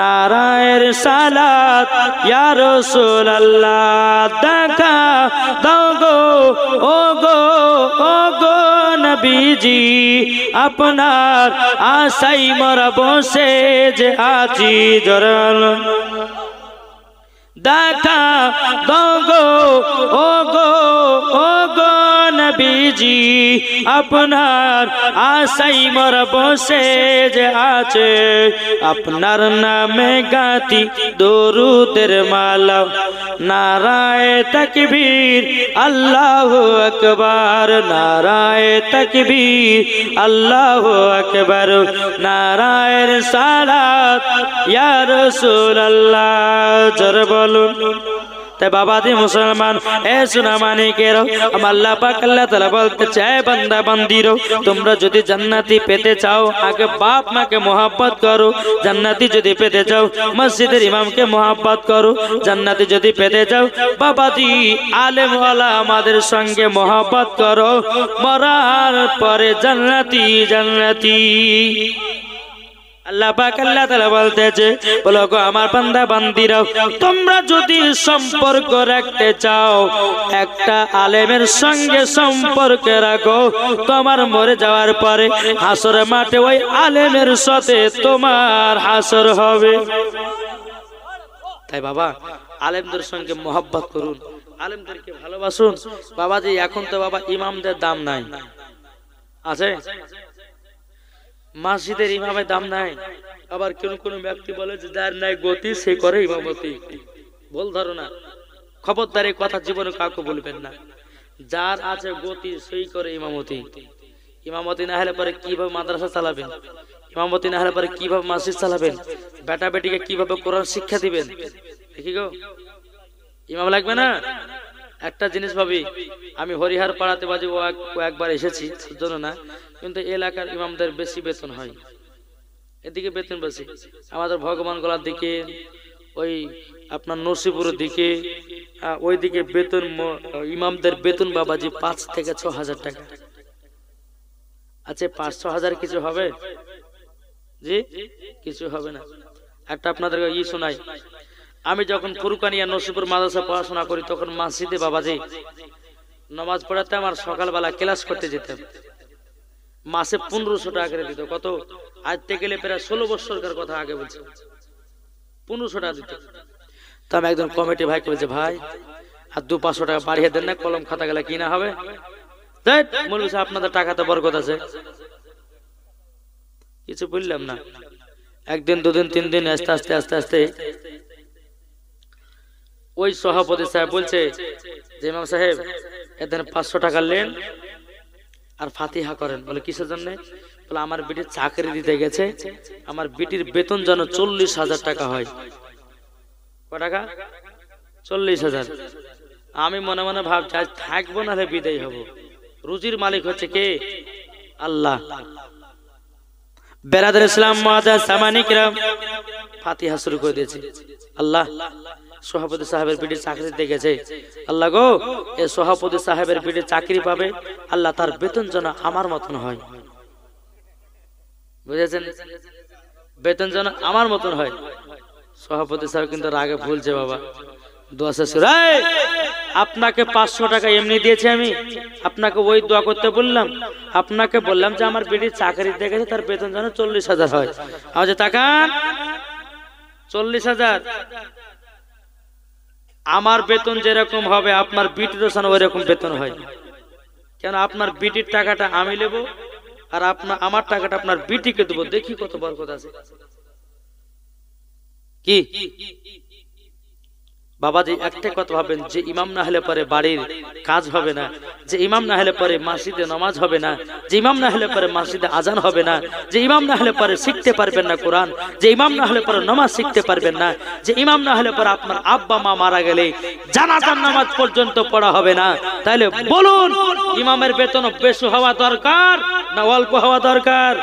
নারায়ে সালাত ইয়া রাসূলুল্লাহ। দেখা দাও গো ও গো ও গো নবীজি, আপনার আশাই মোরা বসে যে আছি। জোরে বলুন। দেখা দাও গো ও গো ও গো নবীজি, আপনার আশাই মোরা বসে যে আছে। আপনার নামে গাতি দরুদের মালা, নারায়ে তাকবীর আল্লাহু আকবার, নারায়ে তাকবীর আল্লাহু আকবার, নারায়ে সালাত ইয়া রাসূলুল্লাহ। জোরে বলুন। তাই বাবাজি মুসলমান এ সোনামানিকের, আমার আল্লাহ পাক আল্লাহ তাআলা বলতে চায় বান্দা বান্দিরো, তোমরা যদি জান্নাতি পেতে চাও আগে বাপ মাকে মোহাব্বত করো, জান্নাতি যদি পেতে চাও মসজিদের ইমামকে মোহাব্বত করো, জান্নাতি যদি পেতে চাও বাবাজি আলেম ওয়ালা আমাদের সঙ্গে মোহাব্বত করো, মরার পরে জান্নাতি জান্নাতি। আল্লাহ পাক আল্লাহ তাআলা বলতেছে বলো গো আমার বান্দা বান্দিরা, তোমরা যদি সম্পর্ক রাখতে চাও একটা আলেমের সঙ্গে সম্পর্ক রাখো, তোমার মরে যাওয়ার পরে হাসরের মাঠে ওই আলেমের সাথে তোমার হাসর হবে। তাই বাবা আলেমদের সঙ্গে মোহাব্বত করুন, আলেমদেরকে ভালোবাসুন। বাবাজি এখন তো বাবা ইমামদের দাম নাই, আছে? মসজিদের ইমামের দাম নাই। আবার কোন কোন ব্যক্তি বলে যে যার নাই গতি সে করে ইমামতি। ভুল ধারণা, খবরদার এই কথা জীবনে কাউকে বলবেন না। যার আছে গতি সেই করে ইমামতি। ইমামতি না হলে পরে কিভাবে মাদ্রাসা চালাবেন? ইমামতি না হলে পরে কিভাবে মসজিদ চালাবেন? বেটা বেটিকে কিভাবে কোরআন শিক্ষা দিবেন? দেখি গো, ইমাম লাগবে না? একটা জিনিস ভাবি, আমি হরিহার পাড়াতে বাজে একবার এসেছি জন্য না, কিন্তু এলাকার ইমামদের বেশি বেতন হয়, এদিকে বেতন বেশি। আমাদের ভগবান গলার দিকে, ওই আপনার নরসিপুরের দিকে, ওই দিকে বেতন ইমামদের বেতন বাবাজি 5 থেকে 6 হাজার টাকা। আচ্ছা 5-6 হাজার কিছু হবে? জি কিছু হবে না। একটা আপনাদের শোনাই, আমি যখন ফুরকানিয়া নরসিপুর মাদ্রাসা পড়াশোনা করি তখন মসজিদে বাবাজি নামাজ পড়াতাম আর সকালবেলা ক্লাস করতে যেতাম। মাসে 1500 টাকা করে দিত। কত? আজ থেকে গেলে প্রায় 16 বছরকার কথা আগে বলছি, 1500 টাকা দিত। তো আমি একজন কমিটি ভাইকে বলছি, ভাই আর 200-500 টাকা বাড়িয়ে দেন না, কলম খাতা গেলে কিনা হবে। মৌলভী সাহেব আপনাদের টাকাতে বরকত আছে। কিছু বললাম না। একদিন, দুদিন, 3 দিন আস্তে আস্তে আস্তে আস্তে ওই সভাপতি সাহেব বলছে যে, ইমাম সাহেব এদের 500 টাকা নেন আর ফাতিহা করেন। বলে কিসের জন্য? বলে আমার বিটির চাকরি দিতে গেছে, আমার বিটির বেতন যেন 40,000 টাকা হয়। ক টাকা? 40,000। আমি মনে মনে ভাবছি আজ থাকবো না, বিদায় হব। রুজির মালিক হচ্ছে কে? আল্লাহ। বেরাদার ইসলাম মুআজ্জাজ সামানিকরা ফাতিহা শুরু করে দিয়েছে। আল্লাহ, সভাপতি সাহেবের বিটির চাকরি দিতে গেছে, আল্লাহ গো এই সভাপতি সাহেবের বিটির চাকরি পাবে, আল্লাহ তার বেতন যেন আমার মতন হয়। বুঝেছেন? বেতন যেন আমার মতন হয়। সভাপতি সাহেব কিন্তু রাগে ভুলছে বাবা। দোয়া শেষ করে, আপনাকে 500 টাকা এমনি দিয়েছি আমি, আপনাকে ওই দোয়া করতে বললাম, আপনাকে বললাম যে আমার বিটির চাকরি দিতে গেছে, তার বেতন যেন 40,000 হয়। আমার যে টাকা 40,000, আমার বেতন যেরকম হবে আপনার বিটিরও যেন ওই রকম বেতন হয়। কেন? আপনার বিটির টাকাটা আমি নেব আর আমার টাকাটা আপনার বিটিকে দেবো। দেখি কত বরকত আছে। কি বাবাজি, একটাই কথা ভাবেন, যে ইমাম না হলে পরে বাড়ির কাজ হবে না, যে ইমাম না হলে পরে মসজিদে নামাজ হবে না, যে ইমাম না হলে পরে মসজিদে আজান হবে না, যে ইমাম না হলে পরে শিখতে পারবেন না কোরআন, যে ইমাম না হলে পরে নামাজ শিখতে পারবেন না, যে ইমাম না হলে পরে আপনার আব্বা মা মারা গেলে জানাজার নামাজ পর্যন্ত পড়া হবে না। তাহলে বলুন, ইমামের বেতন বেশি হওয়া দরকার না অল্প হওয়া দরকার?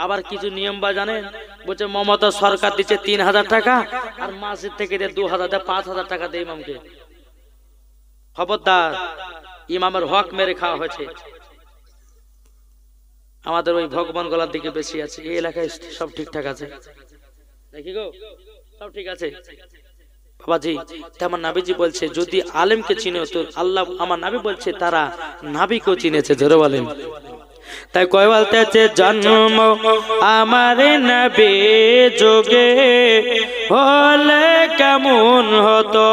আবার কিছু নিয়ম বা জানেন, বলছে মমতা সরকার দিচ্ছে 3,000 টাকা আর মসজিদ থেকে 2,000 5,000 টাকা দেয় ইমামকে। খবরদার, ইমামের হক মেরে খাওয়া হয়েছে। আমাদের ওই ভগবান গলার দিকে বেশি আছে, এই এলাকায় সব ঠিকঠাক আছে নাকি গো? সব ঠিক আছে বাবাজি। আমার নাবিজি বলছে, যদি আলেমকে চিনো তো আল্লাহ, আমার নাবি বলছে তারা নাবিকেও চিনেছে। ধরে বলেন। তাই কয় বলতেছে, জন্ম আমার নবী যুগে হলে কেমন হতো।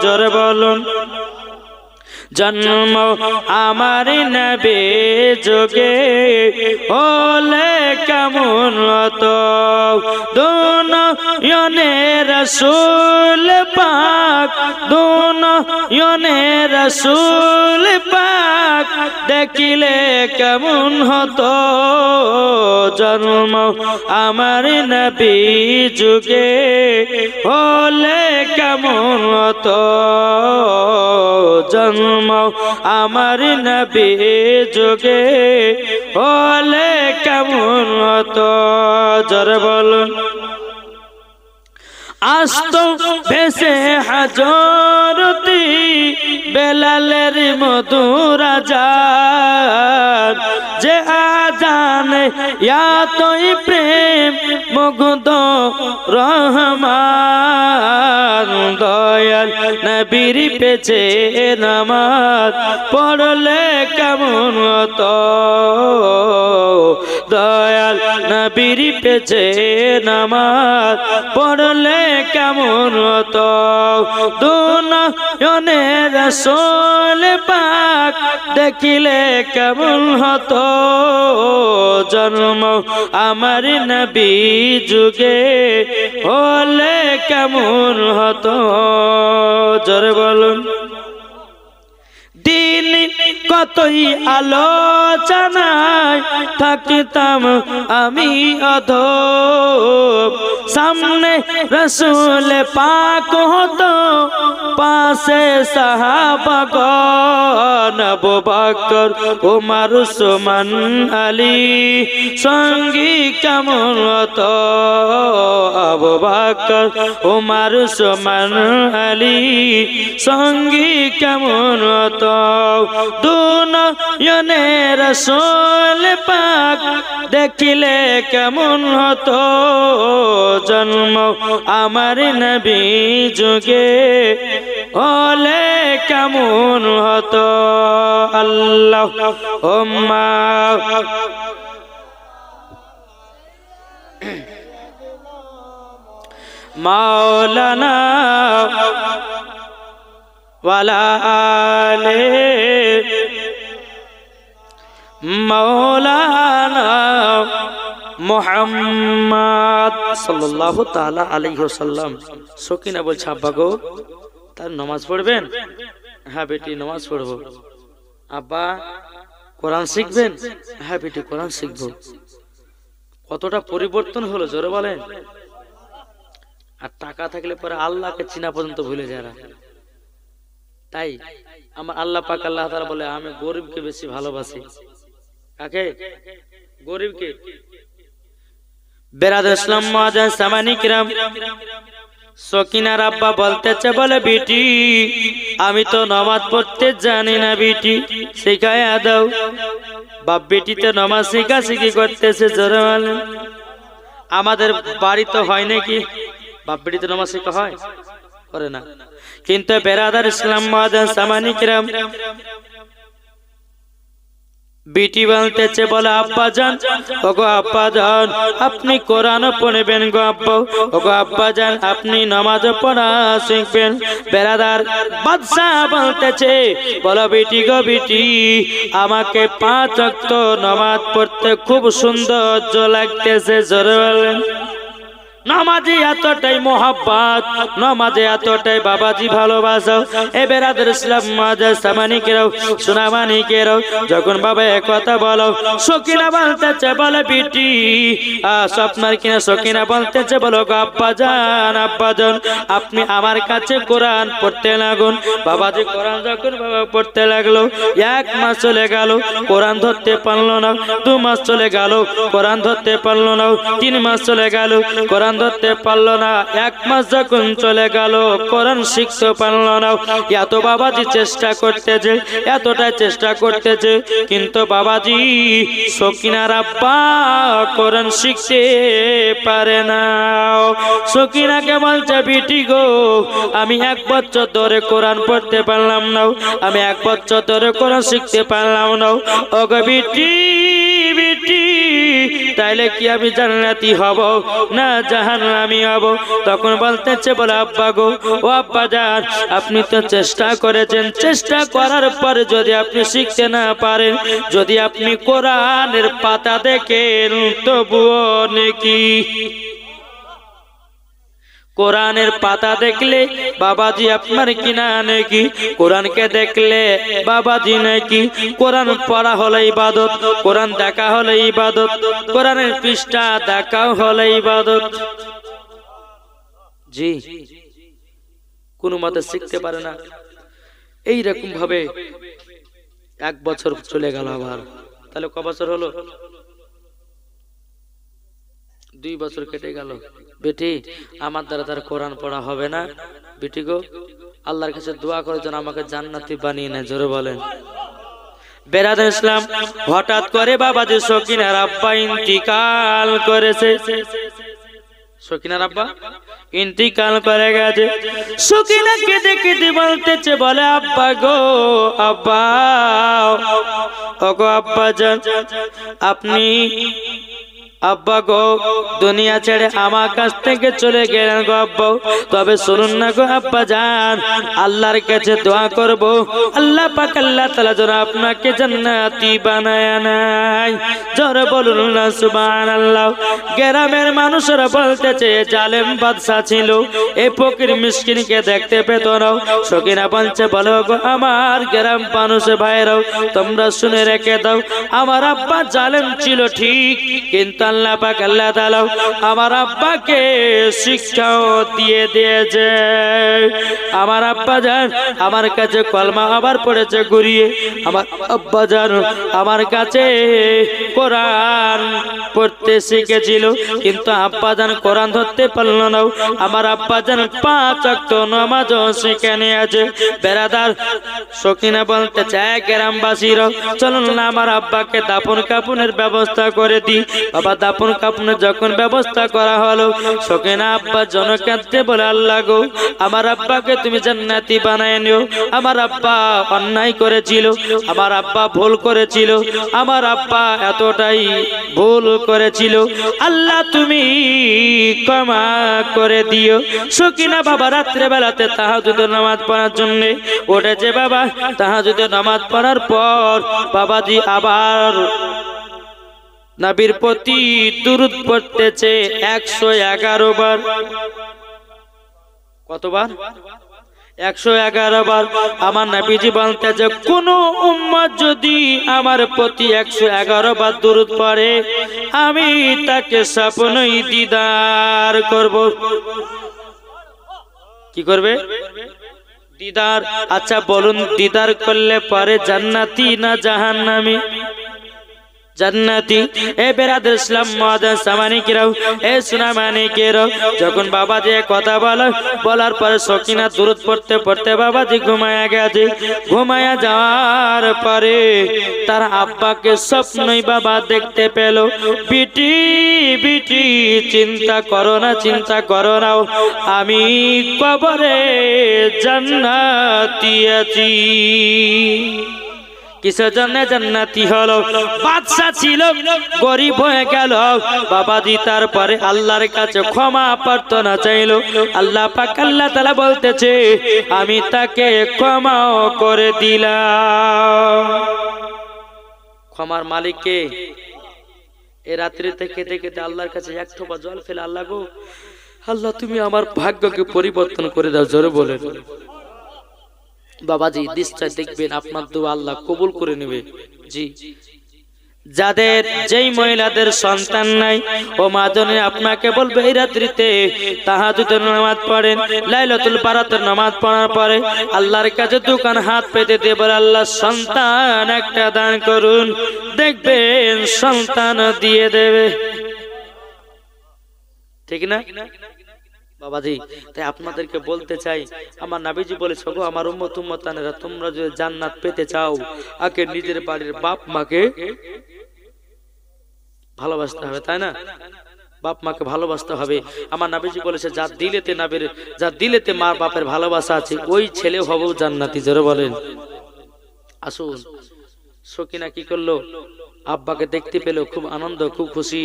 জোরে বলুন। জন্ম আমার নবী যুগে হলে কেমন হতো। দুনিয়ানে রাসূল পাক, দুনিয়ানে রাসূল পাক দেখিলে কেমন হতো। জন্ম আমার নবী যুগে হলে কেমন হতো। জন্ম আমার নবী যুগে হলে কেমন হতো। জোরে বলুন। আস্তো ভেসে হাজরতি বেলালের মধুর আজান, যে আজান এতই প্রেম মুগ্ধ রহমান। দয়াল নবীর পেছে নামাজ পড়লে কেমন হতো। দয়াল নবীর পেছে নামাজ পড়লে কেমন হতো। দুনিয়ানে রাসূল পাক দেখিলে কেমন হতো। জন্ম আমার নবী যুগে হলে কেমন হতো। জোরে বলুন। দিন কতই আলোচনায় থাকতাম আমি অধম, সামনে রাসূল পাক হতো, পাশে সাহাবাগণ আবু বকর ওমর উসমান আলী, সঙ্গী কেমন হতো। আবু বকর ওমর উসমান আলী সঙ্গী কেমন হতো। দুনিয়ানে রাসূল পাক দেখিলে কেমন হতো। জন্ম আমার নবী যুগে হলে কেমন হতো। আল্লাহুম্মা মাওলানা ওয়ালা আলে মাওলানা মুহাম্মদ সাল্লাল্লাহু তাআলা আলাইহি ওয়াসাল্লাম। সকিনা বলছে আব্বা গো তার নামাজ পড়বেন? হ্যাঁ বেটি নামাজ পড়বো। আব্বা কোরআন শিখবেন? হ্যাঁ বেটি কোরআন শিখবো। কতটা পরিবর্তন হলো জোরে বলেন। আর টাকা থাকলে পরে আল্লাহকে চিনা পর্যন্ত ভুলে যায়। তাই আমার আল্লাহ পাক আল্লাহ তাআলা বলে আমি গরিবকে বেশি ভালোবাসি। কাকে? গরিবকে। বেরাদ ইসলাম মুআজ্জাজ সামানি কিরাম, সকিনার আব্বা বলতেছে বলে বেটি আমি তো নামাজ পড়তে জানি না, বেটি শিখায়া দাও। বাপ বেটিতে নামাজ শিখাশিখি করতেছে জোরে বলেন। আমাদের বাড়ি তো হয় নাকি বাপ বেটিতে নামাজ শিখা হয়? করে না। কিন্তু বেরাদার ইসলাম মুআজ্জাজ সামানি কিরাম, বেটি বলতেছে বলে আব্বা জান, ওগো আব্বা জান আপনি কোরআন পড়বেন গো আব্বা, ওগো আব্বা জান আপনি নামাজ পড়া শিখবেন। বেরাদার বাদশা বলতেছে বলো বেটি গো বেটি আমাকে 5 ওয়াক্ত নামাজ পড়তে খুব সৌন্দর্য লাগতেছে জোরে বলেন। নামাজে এতটাই মোহাব্বত, নামাজে এতটাই বাবাজি ভালোবাসা। এ বেরাদার ইসলাম মুআজ্জাজ সামানি কেরাও সুনামানি কেরাও যখন বাবা এক কথা বলো, সকিনা বলতেছে বলে বেটি স্বপ্নার কিনা সকিনা বলতেছে বলো গো আব্বা জান আপনি আমার কাছে কোরআন পড়তে লাগুন। বাবাজি কোরআন যখন বাবা পড়তে লাগলো 1 মাস চলে গেল কোরআন ধরতে পারলো না, 2 মাস চলে গেল কোরআন ধরতে পারলো না, 3 মাস চলে গেল কোরআন ধরতে পারলো না, 1 মাস যখন চলে গেল কোরআন শিখতে পারলো না। এত বাবাজি চেষ্টা করতেছে, এতটা চেষ্টা করতেছে, কিন্তু বাবাজি সকিনার আব্বা কোরআন শিখতে পারে না। সকিনাকে বলছে বেটি গো আমি 1 বছর ধরে কোরআন পড়তে পারলাম না, আমি 1 বছর ধরে কোরআন শিখতে পারলাম না। ওগো বেটি বেটি তাইলে কি আমি জান্নাতি হব না জাহান্নামী হব? তখন বলতেছে বলে আব্বা গো ও আব্বা জান আপনি তো চেষ্টা করেছেন, চেষ্টা করার পরে যদি আপনি শিখতে না পারেন, যদি আপনি কোরআনের পাতা দেখেন তবুও নেকি। কোরআনের পাতা দেখলে বাবাজি আপনার কিনা নেকি, কোরআনকে দেখলে বাবাজি নাকি। কোরআন পড়া হলো ইবাদত, কোরআন দেখা হলো ইবাদত, কোরআনের পৃষ্ঠা দেখাও হলো ইবাদত। জি কোন মতে শিখতে পারে না। এইরকম ভাবে 1 বছর চলে গেল, আবার তাহলে ক বছর হলো? 2 বছর কেটে গেল। বেটি আমার দ্বারা তার কোরআন পড়া হবে না, বেটি গো আল্লাহর কাছে দোয়া করে যেন আমাকে জান্নাতি বানিয়ে নেয় জোরে বলেন। বেরাদার ইসলাম হঠাৎ করে বাবাজি সকিনার আব্বা ইন্তিকাল করেছে। সকিনার আব্বা ইন্তিকাল করে গেছে। সকিনা কেঁদে কেঁদে বলতেছে বলে আব্বা গো আব্বা ওগো আব্বা জান আপনি আব্বা গো দুনিয়া ছেড়ে আমার কাছ থেকে চলে গেলেন গো আব্বা, তবে শুনুন না গো আব্বা জান আল্লাহর কাছে দোয়া করব আল্লাহ পাক আল্লাহ তাআলা যেন আপনাকে জান্নাতি বানায় নেয়। জোরে বলুন না সুবহানাল্লাহ। গ্রামের মানুষরা বলতেছে জালেম বাদশা ছিল, এই ফকির মিসকিনকে দেখতে পেত না। সকিনা বলছে বলো গো আমার গ্রাম মানুষ ভাইরাও তোমরা শুনে রেখে দাও, আমার আব্বা জালেম ছিল ঠিক, কিন্তু আল্লাহ পাক আল্লাহ তাআলা আমার আব্বাকে শিক্ষাও দিয়ে দিয়েছে। আমার আব্বা জান আমার কাছে কলমা আবার পড়েছে ঘুরিয়ে, আমার আব্বা জান আমার কাছে কোরআন পড়তে শিখেছিল, কিন্তু আব্বা জান কোরআন ধরতে পারল না। আমার আব্বা জান 5 ওয়াক্ত নামাজও শিখে নিয়েছে। বেরাদার সকিনা বলতে চায় গ্রামবাসীরা চলুন না আমার আব্বাকে দাফন কাফনের ব্যবস্থা করে দিই। বাবা দাপন কাপনের যখন ব্যবস্থা করা হলো, সকিনা আব্বা জন কাঁদতে বলে, আল্লাহ গো, আমার আব্বাকে তুমি জান্নাতি বানায় নিও। আমার আব্বা অন্যায় করেছিল, আমার আব্বা ভুল করেছিল, আমার আব্বা এতটাই ভুল করেছিল, আল্লাহ তুমি ক্ষমা করে দিও। সকিনা বাবা রাত্রে বেলাতে তাহাজ্জুদের নামাজ পড়ার জন্য উঠেছে। বাবা তাহাজ্জুদের নামাজ পড়ার পর বাবাজি আবার নবীর প্রতি দুরূদ পড়তেছে 111 বার। কতবার? 111 বার। আমার নবীজি বলতেছে, কোন উম্মত যদি আমার প্রতি 111 বার দুরূদ পড়ে, আমি তাকে স্বপ্নই দিদার করব। কি করবে? দিদার। আচ্ছা বলুন, দিদার করলে পরে জান্নাতি না জাহান্নামী? জান্নাতি। এ বেরাদর ইসলাম মুআজ্জাজ সামানিকেরাও, এ সুনামানিকেরাও, যখন বাবাজি কথা বলার পরে সকিনা দুরূদ পড়তে পড়তে বাবাজি ঘুমায়া গেছে। ঘুমায়া যাওয়ার পরে তার আব্বাকে স্বপ্নই বাবা দেখতে পেল। বিটি বিটি চিন্তা করো না, চিন্তা করো না, আমি কবরে জান্নাতি আছি। কিসের জন্য জান্নাতি হলো? বাদশা ছিল, গরিব হয়ে গেল বাবাজি, তারপরে আল্লাহর কাছে ক্ষমা প্রার্থনা চাইল। আল্লাহ পাক আল্লাহ তাআলা বলতেছে, আমি তাকে ক্ষমাও করে দিলাম। ক্ষমার মালিক কে? এ রাত্রিতে কেঁদে কেঁদে আল্লাহর কাছে এক ঠোপা জল ফেলে, আল্লাহ গো, আল্লাহ তুমি আমার ভাগ্যকে পরিবর্তন করে দাও। জোরে বলেন। বাবাজি নিশ্চয় দেখবেন আপনার দোয়া আল্লাহ কবুল করে নেবে। জি, যাদের যেই মহিলাদের সন্তান নাই, ও মা জননী আপনাকে বলবে, এই রাত্রিতে তাহাজ্জুদের নামাজ পড়েন, লাইলাতুল বারাতের নামাজ পড়ার পরে আল্লাহর কাছে দুখান হাত পেতে দিয়ে বলে, আল্লাহ সন্তান একটা দান করুন, দেখবেন সন্তান দিয়ে দেবে। ঠিক না বাবাজি? তাই আপনাদেরকে বলতে চাই, আমার নবীজি বলেছে, গো আমার উম্মত উম্মতানেরা, তোমরা যদি জান্নাত পেতে চাও, আগে নিজের বাড়ির বাপ মাকে ভালোবাসতে হবে, তাই না? বাপ মাকে ভালোবাসতে হবে। আমার নবীজি বলেছে, যার দিলেতে মা বাপের ভালোবাসা আছে, ওই ছেলে হবেও জান্নাতি। জোরে বলেন। আসুন, সকিনা কি করলো? আব্বাকে দেখতে পেল, খুব আনন্দ, খুব খুশি।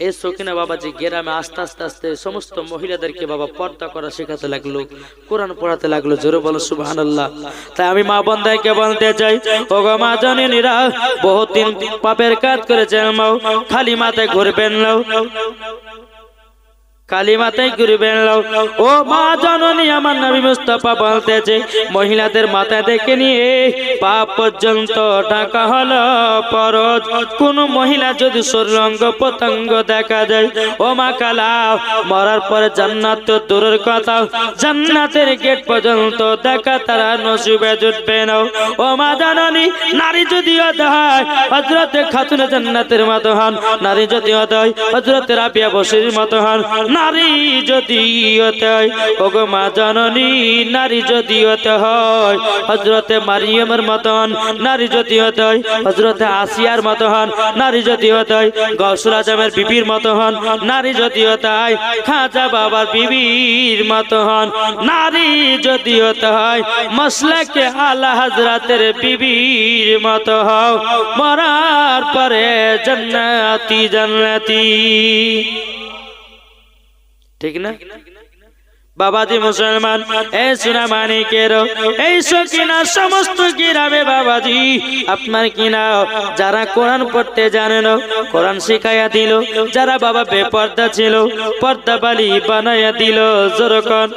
এই সকিনা বাবাজি গ্রামে আস্তে আস্তে আস্তে সমস্ত মহিলাদেরকে বাবা পর্দা করা শেখাতে লাগলো, কোরআন পড়াতে লাগলো। জোরে বলো সুবহানাল্লাহ। তাই আমি মা বোনদেরকে বলতে চাই, ও গো মা জননীরা, বহুত দিন পাপের কাজ করেছেন, মাও খালি মাথায় ঘুরবেন না, খালি মাথায় ঘুরবেন না। ও মা জননী, আমার নবী মুস্তাফা বলতেছে, মহিলাদের মাথা থেকে নিয়ে পা পর্যন্ত ঢাকা হলো ফরজ। কোন মহিলা যদি শরীর অঙ্গ প্রত্যঙ্গ দেখা যায়, ও মা কালা, মরার পরে জান্নাত তো দূরের কথা, জান্নাতের গেট পর্যন্ত দেখা তারা নসিবে জুটবে না। ও মা জননী, নারী যদি হতে হয় হযরতে খাতুনে জান্নাতের মতো হন, নারী যদি হতে হয় হযরতে রাবিয়া বসরির মতো হন, নারী যদি হতে হয়, ওগো মা জননী, নারী যদি হতে হয় হযরতে মারিয়ামের মতন, নারী যদি হতে হয় হযরতে আসিয়ার মতো হন, নারী যদি হতে হয় গৌসুল আজমের বিবির মতো হন, নারী যদি হতে হয় খাজা বাবার বিবির মতো হন, নারী যদি হতে হয় মাসলাকে আলা হযরতের বিবির মতো হও, মরার পরে জান্নাতি জান্নাতি। ঠিক না বাবাজি? মুসলমান, এই সুনামানিকেরও, এই সকিনা সমস্ত গ্রামে বাবাজি আপনার কিনা যারা কোরআন পড়তে জানে না, কোরআন শিখাইয়া দিল, যারা বাবা বেপর্দা ছিল, পর্দা বালি বানাইয়া দিল। যেরকম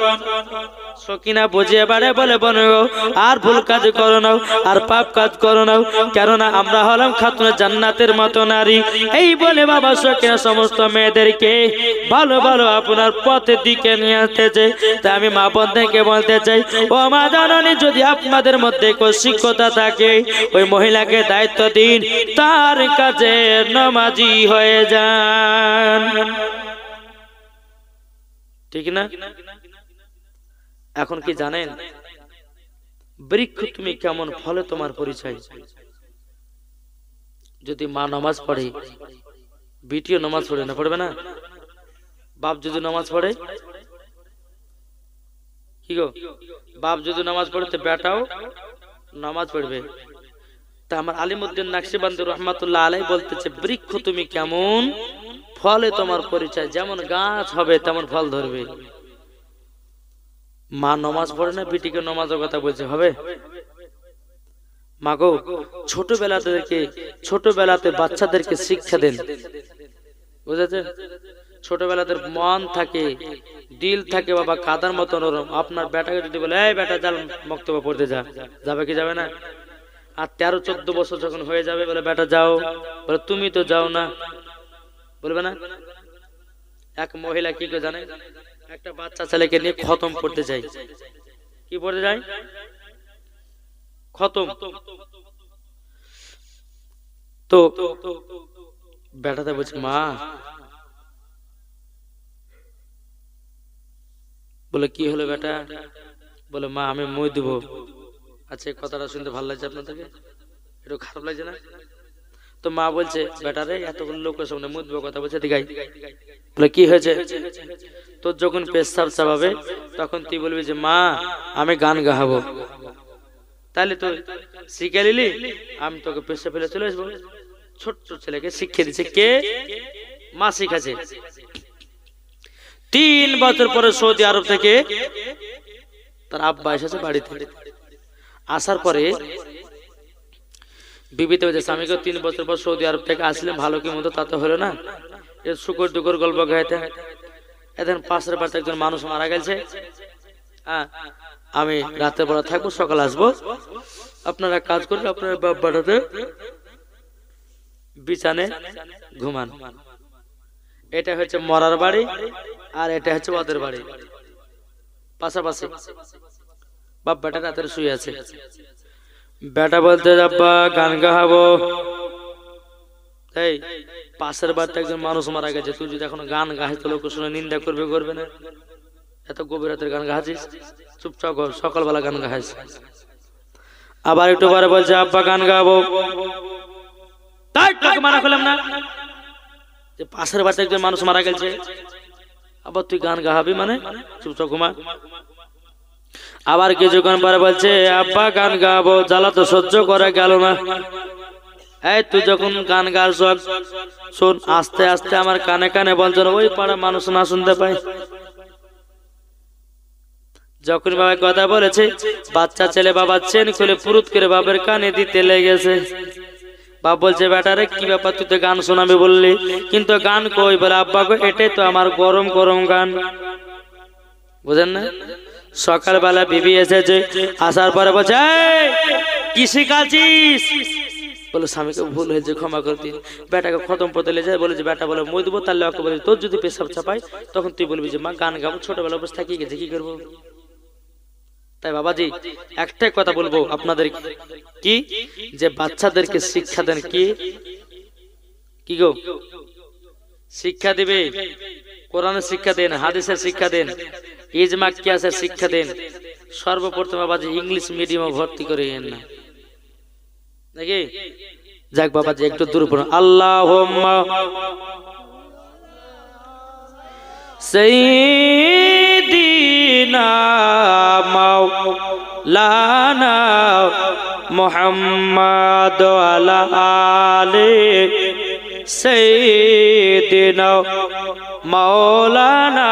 সকিনা বুঝিয়ে বাড়ে বলে, বনগো আর ভুল কাজ করো না, আর পাপ কাজ করো না, কেননা আমরা হলাম খাতুনে জান্নাতের মতো নারী। এই বলে বাবা সকিনা সমস্ত মেয়েদেরকে ভালো ভালো আপনার পথের দিকে নিয়ে আসতেছে। তাই আমি মা বোনদেরকে বলতে চাই, ও মা জননী, যদি আপনাদের মধ্যে কোনো শিক্ষতা থাকে, ওই মহিলাকে দায়িত্ব দিন, তার কাছে নামাজি হয়ে যান। ঠিক না? এখন কি জানেন, বৃক্ষ তুমি কেমন ফলে তোমার পরিচয়। যদি মা নামাজ পড়ে, বিটিও নামাজ পড়ে না, পড়বে না? বাপ যদি নামাজ পড়ে, কি গো, বাপ যদি নামাজ পড়ে তো বেটাও নামাজ পড়বে। তা আমার আলিমউদ্দিন নাকশবন্দি রহমাতুল্লাহ আলাইহি বলতেছে, বৃক্ষ তুমি কেমন, ফলে তোমার পরিচয়, যেমন গাছ হবে তেমন ফল ধরবে। মা নামাজ পড়ে না, বিটিকে নামাজের কথা বলছে, হবে? মাগো, ছোটবেলাতে বাচ্চাদেরকে শিক্ষা দেন, বুঝেছেন? ছোটবেলাতে মন থাকে, দিল থাকে বাবা কাদার মতো নরম। আপনার বেটাকে যদি বলে, এই বেটা যাল বক্তব্য পড়তে যা, যাবে কি যাবে না? আর 13-14 বছর যখন হয়ে যাবে, বলে বেটা যাও, বলে তুমি তো যাও না, বলবে না? এক মহিলা কি করে জানে, একটা বাচ্চা ছেলেকে নিয়ে খতম পড়তে যায়। কি পড়তে যায়? খতম। তো বেটাতে বলছে, মা, বলে কি হলো বেটা? বলে মা আমি মই দিব। আচ্ছা, এই কথাটা শুনতে ভালো লাগছে আপনাদেরকে? একটু খারাপ লাগছে না? তো মা বলছে, বেটা রে, এতগুলো লোকের সামনে মই দিব কথা বলছে, দিগাই। বলে কি হয়েছে? তোর যখন পেশাব চাবাবে তখন তুই বলবি যে মা আমি গান গাহাবো। তাহলে তুই শিখে নিলি, আমি তোকে পেশাব ফেলে চলে আসবো। ছোট্ট ছেলেকে শিখিয়ে দিচ্ছে কে? মা শিখাচ্ছে। 3 বছর পরে সৌদি আরব থেকে তার আব্বা এসেছে বাড়িতে। আসার পরে বিবিতে বলছে, স্বামীকে 3 বছর পর সৌদি আরব থেকে আসলে ভালো কি মতো তা তো হলো না, এর শুকর দুকর গল্প গাইতে। এখন পাশের বাড়িতে একজন মানুষ মারা গেছে, আমি রাতের বেলা থাকবো, সকাল আসবো, আপনারা কাজ করলে আপনার বাপ বাড়াতে বিছানে ঘুমান। এটা হচ্ছে মরার বাড়ি, আর এটা হচ্ছে ওদের বাড়ি, পাশাপাশি। বাপ বেটা রাতের শুয়ে আছে। বেটা বলতে, আব্বা গান গাহাবো। এই পাশের বাড়িতে একজন মানুষ মারা গেছে, তুই যদি এখন গান গাহিস তো লোক শুনে নিন্দা করবে, করবে না? এত গভীর রাতের গান গাহাছিস, চুপচাপ সকালবেলা গান গাহাইস। আবার একটু পরে বলছে, আব্বা গান গাবো। তাই তোকে মানা করলাম না যে পাশের বাড়িতে একজন মানুষ মারা গেছে, আবার তুই গান গাহাবি মানে? চুপচাপ ঘুমা। আবার কিছুক্ষণ পরে বলছে, আব্বা গান গাবো, জ্বালা তো সহ্য করা গেল না। এই তুই যখন গান গাস শোন, আস্তে আস্তে আমার কানে কানে বলছেন, ওই পাড়া মানুষ না শুনতে পায়। যখন বাবা কথা বলেছে, বাচ্চা ছেলে বাবা চেন খুলে পুরুত করে বাবার কানে দিতে লেগেছে। বাপ বলছে, বেটারে কি ব্যাপার, তুই তো গান শোনাবি বললি, কিন্তু গান কই? বলে আব্বা গো, এটাই তো আমার গরম গরম গান। বুঝেন না? সকালবেলা বিবি এসেছে, আসার পরে বলছে, কি শিখাচ্ছিস? বলে স্বামীকে ভুল হয়েছে, ক্ষমা করে দিন। বেটাকে খতম পড়তে লেগে যায়, বলে যে বেটা বলে মই দেবো, তাহলে ওকে বলে তোর যদি পেশাব চাপাই তখন তুই বলবি যে মা গান গাবো, ছোটবেলা বসে থাকি গেছে, কি করবো? তাই বাবাজি একটাই কথা বলবো আপনাদের, কি যে বাচ্চাদেরকে শিক্ষা দেন। কি গো? শিক্ষা দিবে, কোরআনের শিক্ষা দেন, হাদিসের শিক্ষা দেন, ইজমা কিয়াসের শিক্ষা দেন। সর্বপ্রথম বাবাজি ইংলিশ মিডিয়ামে ভর্তি করে না, নাকি? যাক বাবাজি একটু দূর পড়ুন। আল্লাহুম্মা সাইয়্যিদিনা মাওলানা মুহাম্মাদ ওয়া আলি সাইয়্যিদিনা মাওলানা